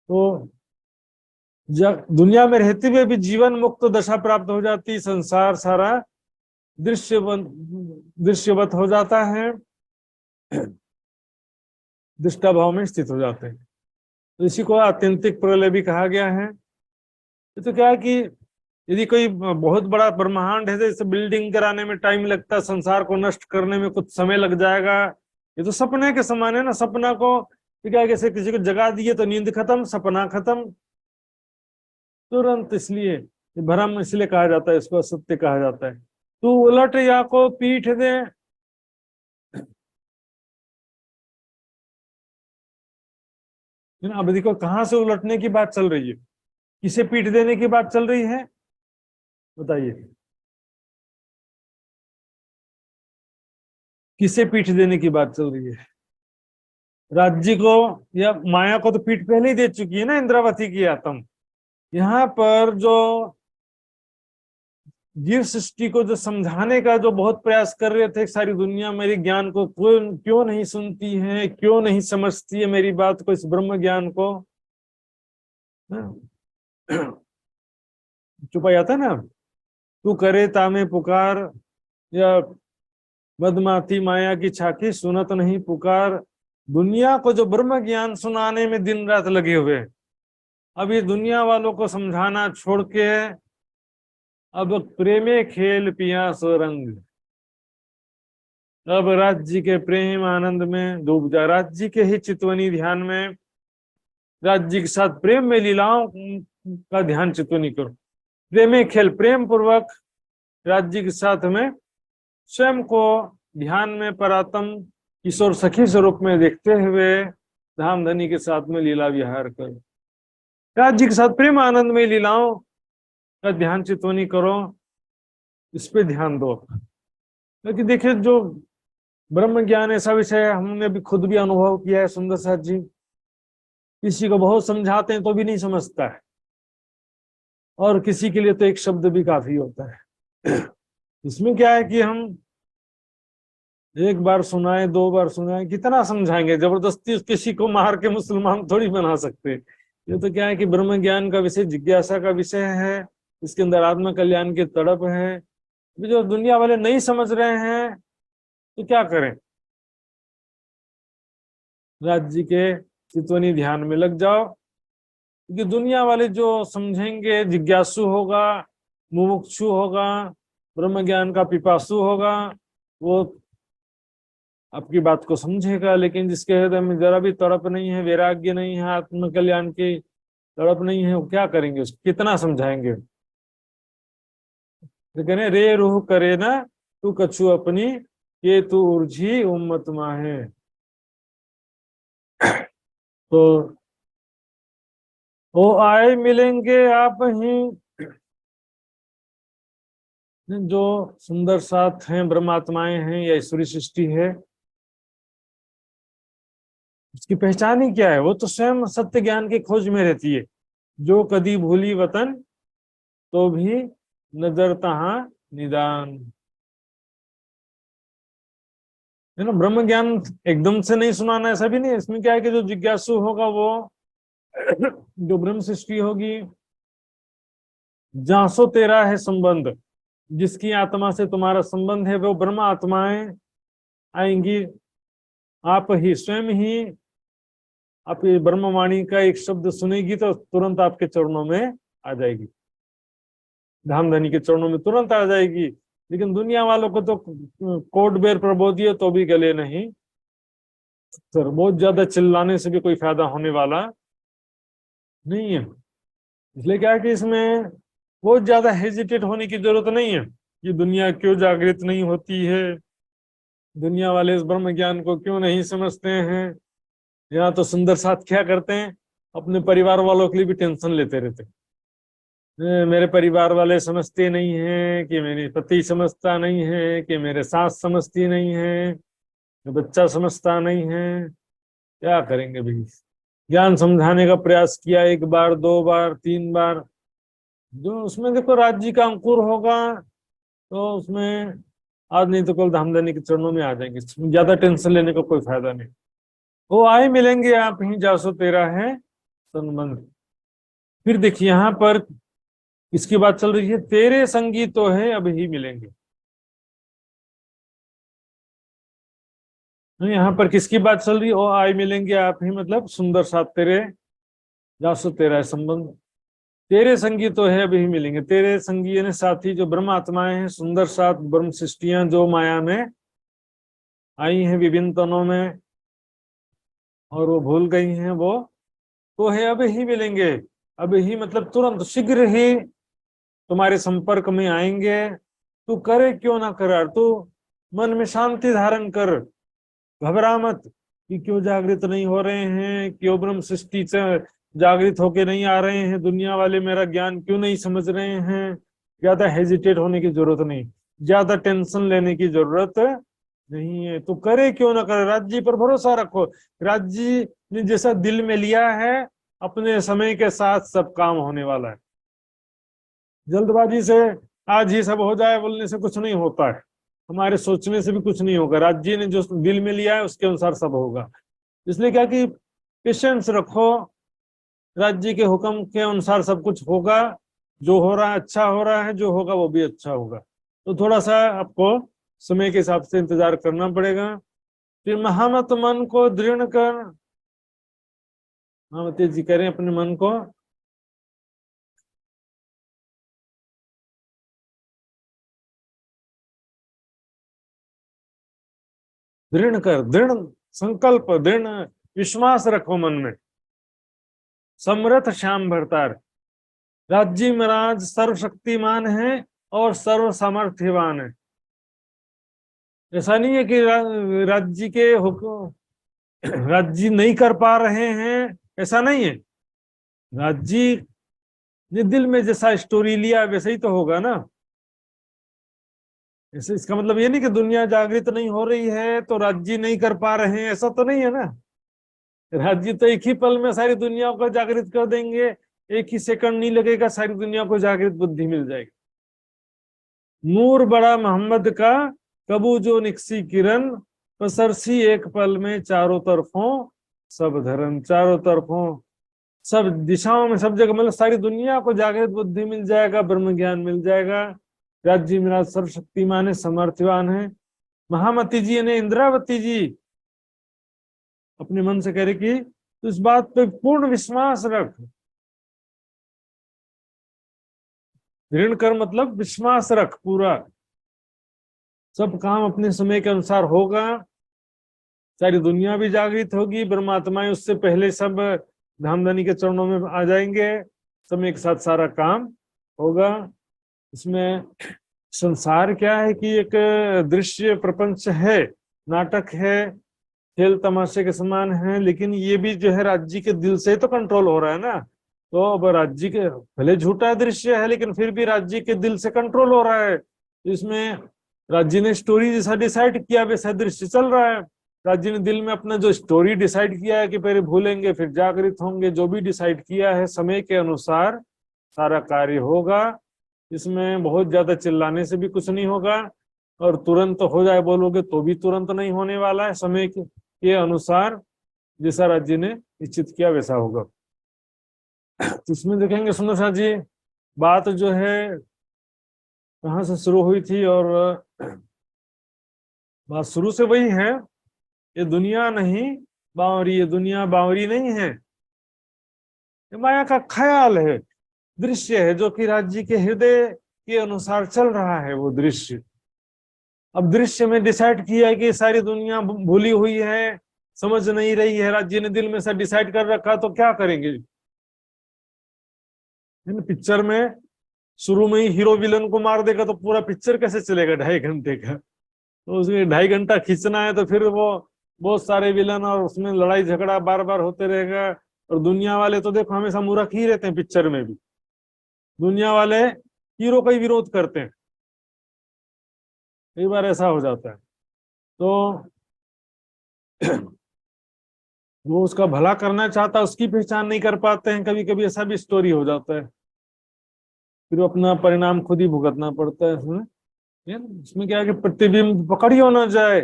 तो दुनिया में रहते हुए भी जीवन मुक्त दशा प्राप्त हो जाती, संसार सारा दृश्यवत हो जाता है, दृष्टा भाव में स्थित हो जाते हैं। तो इसी को आत्यंतिक प्रलय भी कहा गया है। तो क्या है कि यदि कोई बहुत बड़ा ब्रह्मांड है, जैसे बिल्डिंग कराने में टाइम लगता है, संसार को नष्ट करने में कुछ समय लग जाएगा, ये तो सपने के समान है ना। सपना को क्या, जैसे किसी को जगा दिए तो नींद खत्म, सपना खत्म तुरंत। इसलिए भ्रम इसलिए कहा जाता है, इसको असत्य कहा जाता है। तू उलट या को पीठ दे, अब देखो कहां से उलटने की बात चल रही है, किसे पीठ देने की बात चल रही है, बताइए किसे पीठ देने की बात चल रही है? राज्य को या माया को तो पीठ पहले ही दे चुकी है ना इंद्रावती की आत्म। यहाँ पर जो जीव सृष्टि को जो समझाने का जो बहुत प्रयास कर रहे थे, सारी दुनिया मेरे ज्ञान को क्यों नहीं सुनती है, क्यों नहीं समझती है मेरी बात को, इस ब्रह्म ज्ञान को, चुपाया था ना। तू करे तामे पुकार, या मदमाती माया की छाकी सुनत नहीं पुकार। दुनिया को जो ब्रह्म ज्ञान सुनाने में दिन रात लगे हुए, अब ये दुनिया वालों को समझाना छोड़ के अब प्रेमे खेल पिया सो रंग, अब राज्य के प्रेम आनंद में डूब जा, राज्य के ही चितवनी ध्यान में, राज्य के साथ प्रेम में लीलाओं का ध्यान चितवनी करो। प्रेमे खेल, प्रेम पूर्वक राज्य के साथ में स्वयं को ध्यान में परात्म किशोर सखी स्वरूप में देखते हुए धामधनी के साथ में लीला विहार करो। राज्य के साथ प्रेम आनंद में लीलाओं का ध्यान चितवनी करो, इस पे ध्यान दो। लेकिन देखिए जो ब्रह्म ज्ञान ऐसा विषय है, हमने भी खुद भी अनुभव किया है सुंदर साथ जी, किसी को बहुत समझाते हैं तो भी नहीं समझता है, और किसी के लिए तो एक शब्द भी काफी होता है। इसमें क्या है कि हम एक बार सुनाए, दो बार सुनाए, कितना समझाएंगे, जबरदस्ती किसी को मार के मुसलमान थोड़ी बना सकते। ये तो क्या है कि ब्रह्म ज्ञान का विषय जिज्ञासा का विषय है, इसके अंदर आत्म कल्याण की तड़प है। जो दुनिया वाले नहीं समझ रहे हैं तो क्या करें, राज्य के चितवनी ध्यान में लग जाओ, क्योंकि दुनिया वाले जो समझेंगे, जिज्ञासु होगा, मुमुक्षु होगा, ब्रह्म ज्ञान का पिपासु होगा, वो आपकी बात को समझेगा। लेकिन जिसके हृदय में जरा भी तड़प नहीं है, वैराग्य नहीं है, आत्म कल्याण की तड़प नहीं है, वो क्या करेंगे, उसको कितना समझाएंगे। लेकिन रे रूह करे ना तू कछु अपनी, ये तू उर्झी उम्मत माहे। तो वो आए मिलेंगे आप ही, जो सुंदर साथ हैं, ब्रह्मात्माएं हैं या ईश्वरी सृष्टि है, उसकी पहचान ही क्या है? वो तो स्वयं सत्य ज्ञान की खोज में रहती है। जो कदी भूली वतन तो भी नजर तहां निदान, है ना। ब्रह्म ज्ञान एकदम से नहीं सुनाना, ऐसा भी नहीं। इसमें क्या है कि जो जिज्ञासु होगा वो जो ब्रह्म सृष्टि होगी, जहां सो तेरा है संबंध, जिसकी आत्मा से तुम्हारा संबंध है, वो ब्रह्म आत्माएं आएंगी। आप ही स्वयं ही आप ये ब्रह्मवाणी का एक शब्द सुनेगी तो तुरंत आपके चरणों में आ जाएगी, धामधनी के चरणों में तुरंत आ जाएगी। लेकिन दुनिया वालों को तो कोट बेर प्रबोध दिए तो भी गले नहीं, सर बहुत ज्यादा चिल्लाने से भी कोई फायदा होने वाला नहीं है। इसलिए क्या है कि इसमें बहुत ज्यादा हेजिटेट होने की जरूरत नहीं है कि दुनिया क्यों जागृत नहीं होती है, दुनिया वाले इस ब्रह्म ज्ञान को क्यों नहीं समझते हैं। यहाँ तो सुंदर साथ क्या करते हैं, अपने परिवार वालों के लिए भी टेंशन लेते रहते हैं। मेरे परिवार वाले समझते नहीं हैं, कि मेरी पति समझता नहीं है, कि मेरे सास समझती नहीं है, बच्चा समझता नहीं है। क्या करेंगे भाई, ज्ञान समझाने का प्रयास किया 1 बार 2 बार 3 बार, जो उसमें देखो राज्य का अंकुर होगा तो उसमें आज नहीं तो कल धामधनी के चरणों में आ जाएंगे। ज्यादा टेंशन लेने का कोई फायदा नहीं, वो आए मिलेंगे, आप ही जासो तेरा है संबंध। फिर देखिए यहाँ पर इसकी बात चल रही है, तेरे संगी तो है अब ही मिलेंगे। यहाँ पर किसकी बात चल रही है, ओ आए मिलेंगे आप ही, मतलब सुंदर साथ तेरे जासो तेरा है संबंध। तेरे संगी तो है अभी मिलेंगे, तेरे संगी यानी साथी जो ब्रह्म आत्माएं हैं, सुंदर साथ ब्रह्म सृष्टियां जो माया में आई हैं विभिन्न तनों में और वो भूल गई हैं, वो तो है अब ही मिलेंगे। अब ही मतलब तुरंत शीघ्र ही तुम्हारे संपर्क में आएंगे। तू करे क्यों ना करार, तू मन में शांति धारण कर, घबरा मत कि क्यों जागृत नहीं हो रहे हैं, क्यों ब्रह्म सृष्टि से जागृत होके नहीं आ रहे हैं, दुनिया वाले मेरा ज्ञान क्यों नहीं समझ रहे हैं। ज्यादा हेजिटेट होने की जरूरत नहीं, ज्यादा टेंशन लेने की जरूरत नहीं है। तो करे क्यों ना करे, राज्य पर भरोसा रखो। राज्य ने जैसा दिल में लिया है, अपने समय के साथ सब काम होने वाला है। जल्दबाजी से आज ही सब हो जाए बोलने से कुछ नहीं होता है, हमारे सोचने से भी कुछ नहीं होगा। राज्य ने जो दिल में लिया है उसके अनुसार सब होगा। इसलिए क्या कि पेशेंस रखो, राज्य के हुक्म के अनुसार सब कुछ होगा। जो हो रहा है अच्छा हो रहा है, जो होगा वो भी अच्छा होगा। तो थोड़ा सा आपको समय के हिसाब से इंतजार करना पड़ेगा। फिर महामत मन को दृढ़ कर, महामती जी करें अपने मन को दृढ़ कर, दृढ़ संकल्प, दृढ़ विश्वास रखो मन में। समर्थ श्याम भरतार, राज्य महाराज सर्वशक्तिमान है और सर्व सामर्थ्यवान है। ऐसा नहीं है कि राज्य के हुक्म राज्य नहीं कर पा रहे हैं, ऐसा नहीं है। राज्य ने दिल में जैसा स्टोरी लिया वैसे ही तो होगा ना। ऐसे इसका मतलब ये नहीं कि दुनिया जागृत नहीं हो रही है तो राज्य नहीं कर पा रहे हैं, ऐसा तो नहीं है ना। राज्य तो एक ही पल में सारी दुनिया को जागृत कर देंगे, एक ही सेकंड नहीं लगेगा, सारी दुनिया को जागृत बुद्धि मिल जाएगी। नूर बड़ा मोहम्मद का कबू जो निकसी किरण, पसरसी एक पल में चारों तरफों सब धर्म। चारों तरफों सब दिशाओं में सब जगह मतलब सारी दुनिया को जागृत बुद्धि मिल जाएगा, ब्रह्म ज्ञान मिल जाएगा। राज्य मेरा सर्वशक्तिमान है, समर्थवान है। महामती जी ने इंद्रावती जी अपने मन से कह रहे कि तो इस बात पे पूर्ण विश्वास रख। दृढ़ कर मतलब विश्वास रख पूरा, सब काम अपने समय के अनुसार होगा। सारी दुनिया भी जागृत होगी, ब्रह्मात्माएं उससे पहले सब धामधनी के चरणों में आ जाएंगे, समय के साथ सारा काम होगा। इसमें संसार क्या है कि एक दृश्य प्रपंच है, नाटक है, खेल तमाशे के समान है, लेकिन ये भी जो है राज्य के दिल से तो कंट्रोल हो रहा है ना। तो अब राज्य के भले झूठा दृश्य है लेकिन फिर भी राज्य के दिल से कंट्रोल हो रहा है। इसमें राज्य ने स्टोरी जैसा डिसाइड किया वैसा दृश्य चल रहा है। राज्य ने दिल में अपना जो स्टोरी डिसाइड किया है कि पहले भूलेंगे फिर जागृत होंगे, जो भी डिसाइड किया है समय के अनुसार सारा कार्य होगा। इसमें बहुत ज्यादा चिल्लाने से भी कुछ नहीं होगा, और तुरंत हो जाए बोलोगे तो भी तुरंत नहीं होने वाला है। समय के अनुसार जैसा राज्य ने निश्चित किया वैसा होगा। तो इसमें देखेंगे सुंदर साथ जी, बात जो है कहाँ से शुरू हुई थी, और बात शुरू से वही है, ये दुनिया नहीं बावरी, ये दुनिया बावरी नहीं है, ये माया का ख्याल है, दृश्य है, जो कि राज्य के हृदय के अनुसार चल रहा है वो दृश्य। अब दृश्य में डिसाइड किया है कि सारी दुनिया भूली हुई है, समझ नहीं रही है, राज्य ने दिल में से डिसाइड कर रखा, तो क्या करेंगे? पिक्चर में शुरू में ही हीरो विलन को मार देगा तो पूरा पिक्चर कैसे चलेगा 2.5 घंटे का? तो उसमें 2.5 घंटा खींचना है तो फिर वो बहुत सारे विलन और उसमें लड़ाई झगड़ा बार बार होते रहेगा। और दुनिया वाले तो देखो हमेशा मूर्ख ही रहते हैं, पिक्चर में भी दुनिया वाले हीरो का ही विरोध करते हैं, कई बार ऐसा हो जाता है। तो वो उसका भला करना चाहता है, उसकी पहचान नहीं कर पाते हैं, कभी कभी ऐसा भी स्टोरी हो जाता है, फिर अपना परिणाम खुद ही भुगतना पड़ता है इसमें। इसमें क्या है कि प्रतिबिंब पकड़ियो ना जाए,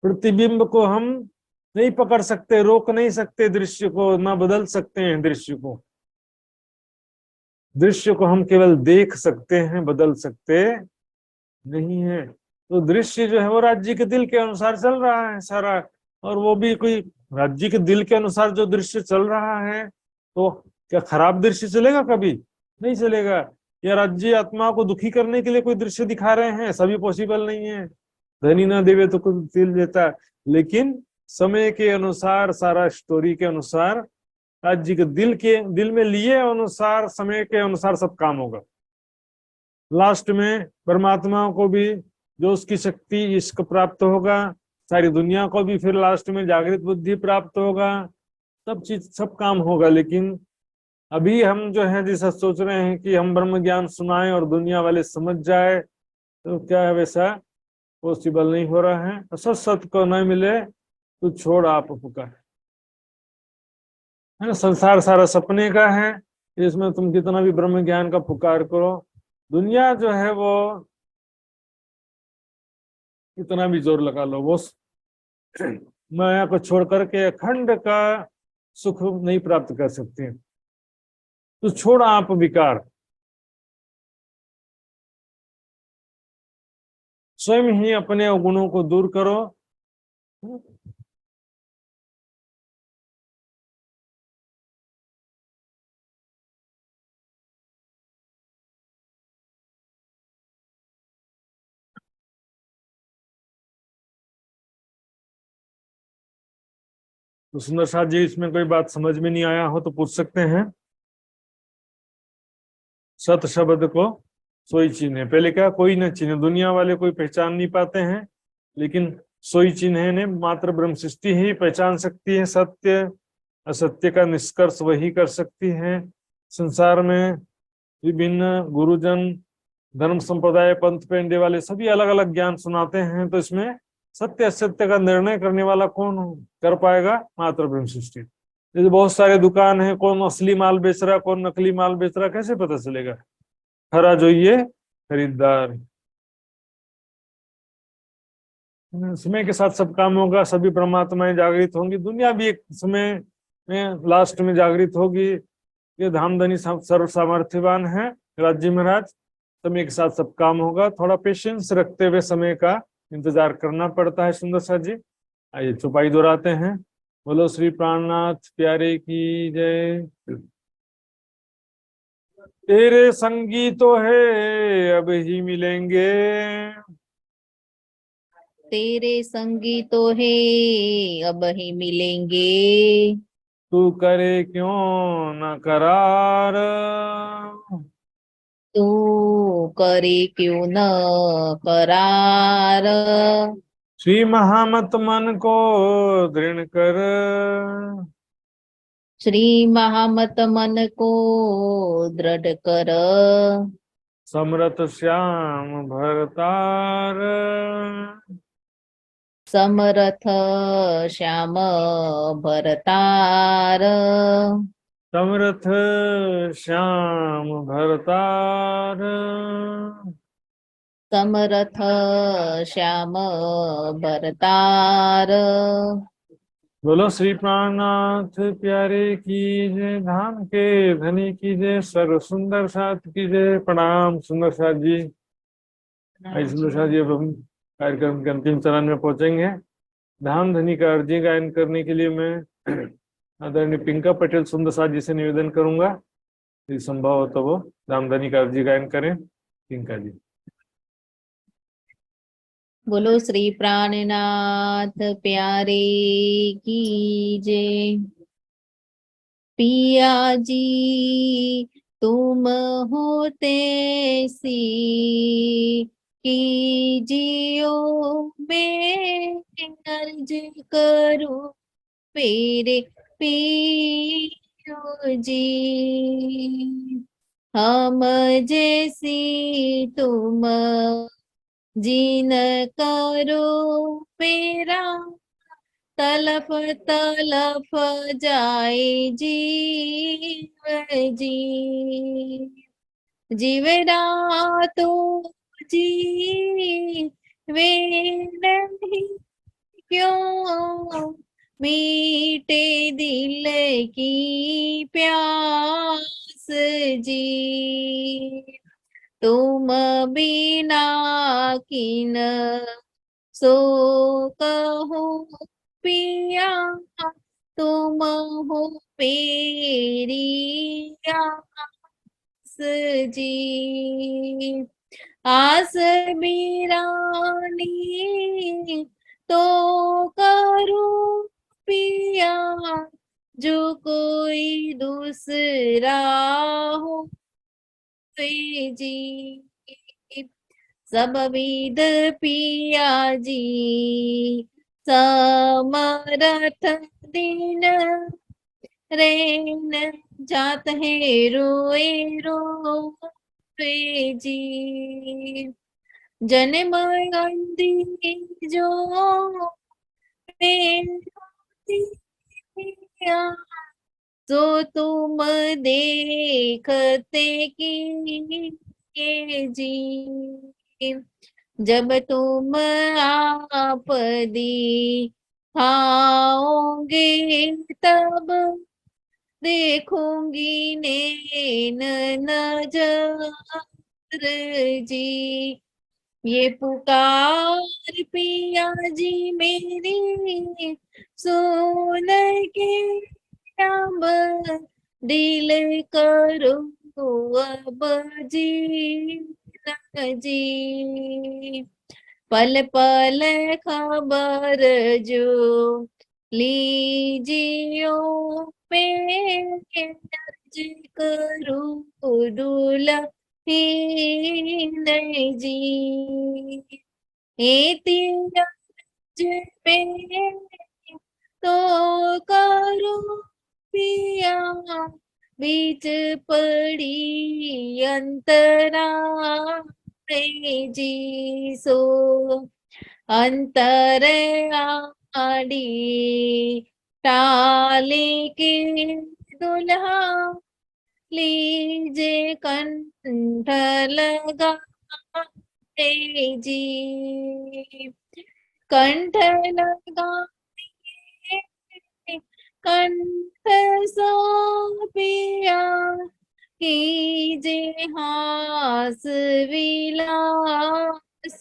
प्रतिबिंब को हम नहीं पकड़ सकते, रोक नहीं सकते, दृश्य को ना बदल सकते हैं, दृश्य को हम केवल देख सकते हैं, बदल सकते नहीं है। तो दृश्य जो है वो राज्य के दिल के अनुसार चल रहा है सारा, और वो भी कोई राज्य के दिल के अनुसार जो दृश्य चल रहा है, तो क्या खराब दृश्य चलेगा? कभी नहीं चलेगा। या राज्य आत्मा को दुखी करने के लिए कोई दृश्य दिखा रहे हैं? सभी पॉसिबल नहीं है, धनी ना देवे तो कुछ दिल देता। लेकिन समय के अनुसार, सारा स्टोरी के अनुसार, राज्य के दिल में लिए अनुसार, समय के अनुसार सब काम होगा। लास्ट में परमात्मा को भी जो उसकी शक्ति इश्क प्राप्त होगा, सारी दुनिया को भी फिर लास्ट में जागृत बुद्धि प्राप्त होगा, सब चीज सब काम होगा। लेकिन अभी हम जो है जैसा सोच रहे हैं कि हम ब्रह्म ज्ञान सुनाएं और दुनिया वाले समझ जाए, तो क्या है, वैसा पॉसिबल नहीं हो रहा है। सत को न मिले तो छोड़ आप पुकार, है ना। संसार सारा सपने का है, इसमें तुम कितना भी ब्रह्म ज्ञान का पुकार करो, दुनिया जो है वो कितना भी जोर लगा लो, वो माया को छोड़ करके अखंड का सुख नहीं प्राप्त कर सकते। तो छोड़ आप विकार, स्वयं ही अपने गुणों को दूर करो। तो सुंदर साथ जी, इसमें कोई बात समझ में नहीं आया हो तो पूछ सकते हैं। सत शब्द को सोई चिन्ह, पहले क्या, कोई न चिन्ह, दुनिया वाले कोई पहचान नहीं पाते हैं, लेकिन सोई चिन्ह ने मात्र ब्रह्म सृष्टि ही पहचान सकती है। सत्य असत्य का निष्कर्ष वही कर सकती है। संसार में विभिन्न गुरुजन, धर्म संप्रदाय, पंथ पेंडे वाले सभी अलग अलग ज्ञान सुनाते हैं, तो इसमें सत्य असत्य का निर्णय करने वाला कौन कर पाएगा? मात्र ब्रह्म सृष्टि। जैसे बहुत सारे दुकान है, कौन असली माल बेच रहा, कौन नकली माल बेच रहा, कैसे पता चलेगा? खरा जो ये खरीदार। समय के साथ सब काम होगा, सभी परमात्माएं जागृत होंगी, दुनिया भी एक समय में लास्ट में जागृत होगी। ये धामधनी सर्व सामर्थ्यवान है राज्य महाराज, समय के साथ सब काम होगा। थोड़ा पेशेंस रखते हुए समय का इंतजार करना पड़ता है। सुंदर सा जी, आइए चौपाई दोहराते हैं। बोलो श्री प्राणनाथ प्यारे की जय। तेरे संगी तो है अब ही मिलेंगे, तेरे संगी तो है अब ही मिलेंगे, तू करे क्यों न करार, तू करे क्यों न करार। श्री महामत मन को दृढ़ कर, श्री महामत मन को दृढ़ कर, समरथ श्याम भरतार, समरथ श्याम भरतार, समरथ श्याम भरतार। समरथ श्याम भरतार। बोलो श्री प्राणनाथ प्यारे की जय, धाम के धनी की जय, सर्व सुंदर साथ की जय। प्रणाम सुंदर साथ जी। सुंदर साथ जी, अब हम कार्यक्रम के अंतिम चरण में पहुंचेंगे। धाम धनी का अर्जी गायन करने के लिए मैं आदरणीय पिंका पटेल सुंदर साथ जी से निवेदन करूंगा, यदि संभव हो तो वो धाम धनी का अर्जी गायन करें। पिंका जी। बोलो श्री प्राणनाथ प्यारे की जय। पिया जी तुम होते सी कीजियो, मैं अर्ज करूं मेरे पियो जी। हम जैसी तुम जीन करो मेरा, तलफ तलफ जाए जीव जी। जीवरा तो जी वे नहीं क्यों, मीठे दिल की प्यास जी। तुम बिना किन सो कहो पिया, तुम हो मेरी आस जी। आस बिरानी तो करूं पिया, जो कोई दूसरा हो जी। सब विद पिया जी समरथ दीन, रेन जात है रोए रोए जी। जन्म अंधी जो पिया, जो तुम देखते की जी। जब तुम आप दिखाओगे तब देखूंगी नैन नजर जी। ये पुकार पिया जी मेरी सुन के अब दिल करो अब जी जी। पल पल खबर जो लीजियो, मैं अर्ज करूं दुल्हन जी। तीरज पे तो करो पिया, बीच पड़ी अंतरा जी। सो अंतर आड़ी टाले के दुल्हा, लीजे कंठ लगा जी। कंठ लगा कंठ सो पिया, कीजे हास विलास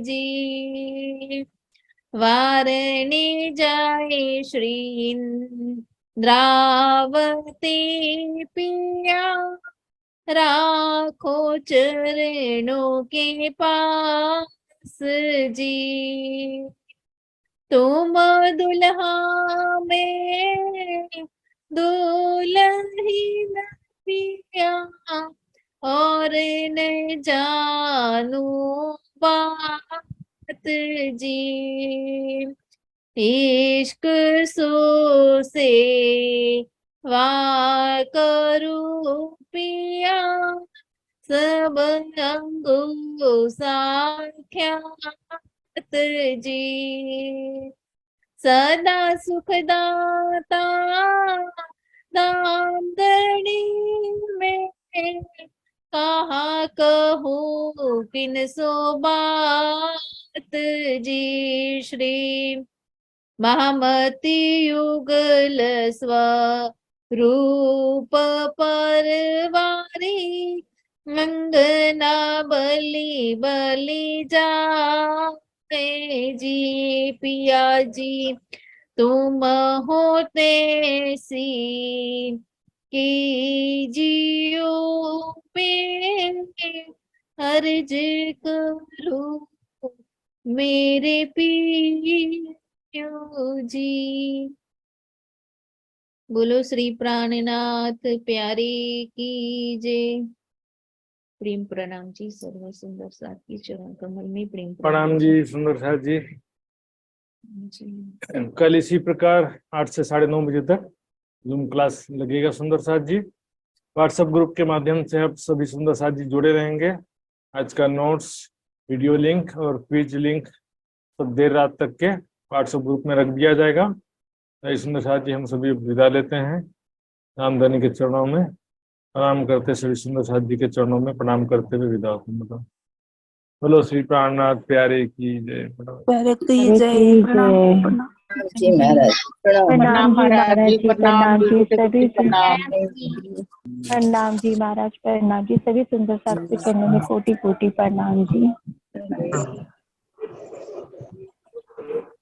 जी। वारणे जाए श्री इंद्रावती पिया, राखो चरणों के पास जी। तुम दुल्हा में दुल्हीन पिया, और न जानू बात जी। इश्क सो से वार करूं पिया, सब अंगों साख्यात जी। सदा सुखदाता दामदड़ी में, कहा कहूँ किन सो बात जी। श्री महामती युगल स्वरूप परवारी, अंगना बलि बलि जात में जी पिया जी, तुम होते सी कि जियो में अर्ज करूं मेरे पियो जी। बोलो श्री प्राणनाथ प्यारे की जय। प्रेम प्रणाम जी। सर्व सुंदर साथ की चरण कमल में प्रेम प्रणाम जी सुंदर साथ जी। जी। कल इसी प्रकार 8 से 9:30 बजे तक जूम क्लास लगेगा सुंदर साथ जी। व्हाट्सएप ग्रुप के माध्यम से आप सभी सुंदर साथ जी जुड़े रहेंगे। आज का नोट्स, वीडियो लिंक और क्विज लिंक सब देर रात तक के व्हाट्सएप ग्रुप में रख दिया जाएगा। तो सुंदर साथ जी हम सभी विदा लेते हैं रामधनी के चरणों में प्रणाम करते, सभी सुंदर साथ जी के चरणों में प्रणाम करते हुए विदा होते हैं। बोलो श्री प्राणनाथ प्यारे की जय। प्यारे की हरे जय। की प्रणाम जय। प्रणाम। जी महाराज प्रणाम। प्रणाम जी महाराज जी, प्रणाम जी सभी प्रणाम। प्रणाम जी महाराज, प्रणाम जी सभी सुंदर साथ के चरणों में कोटि कोटि प्रणाम जी।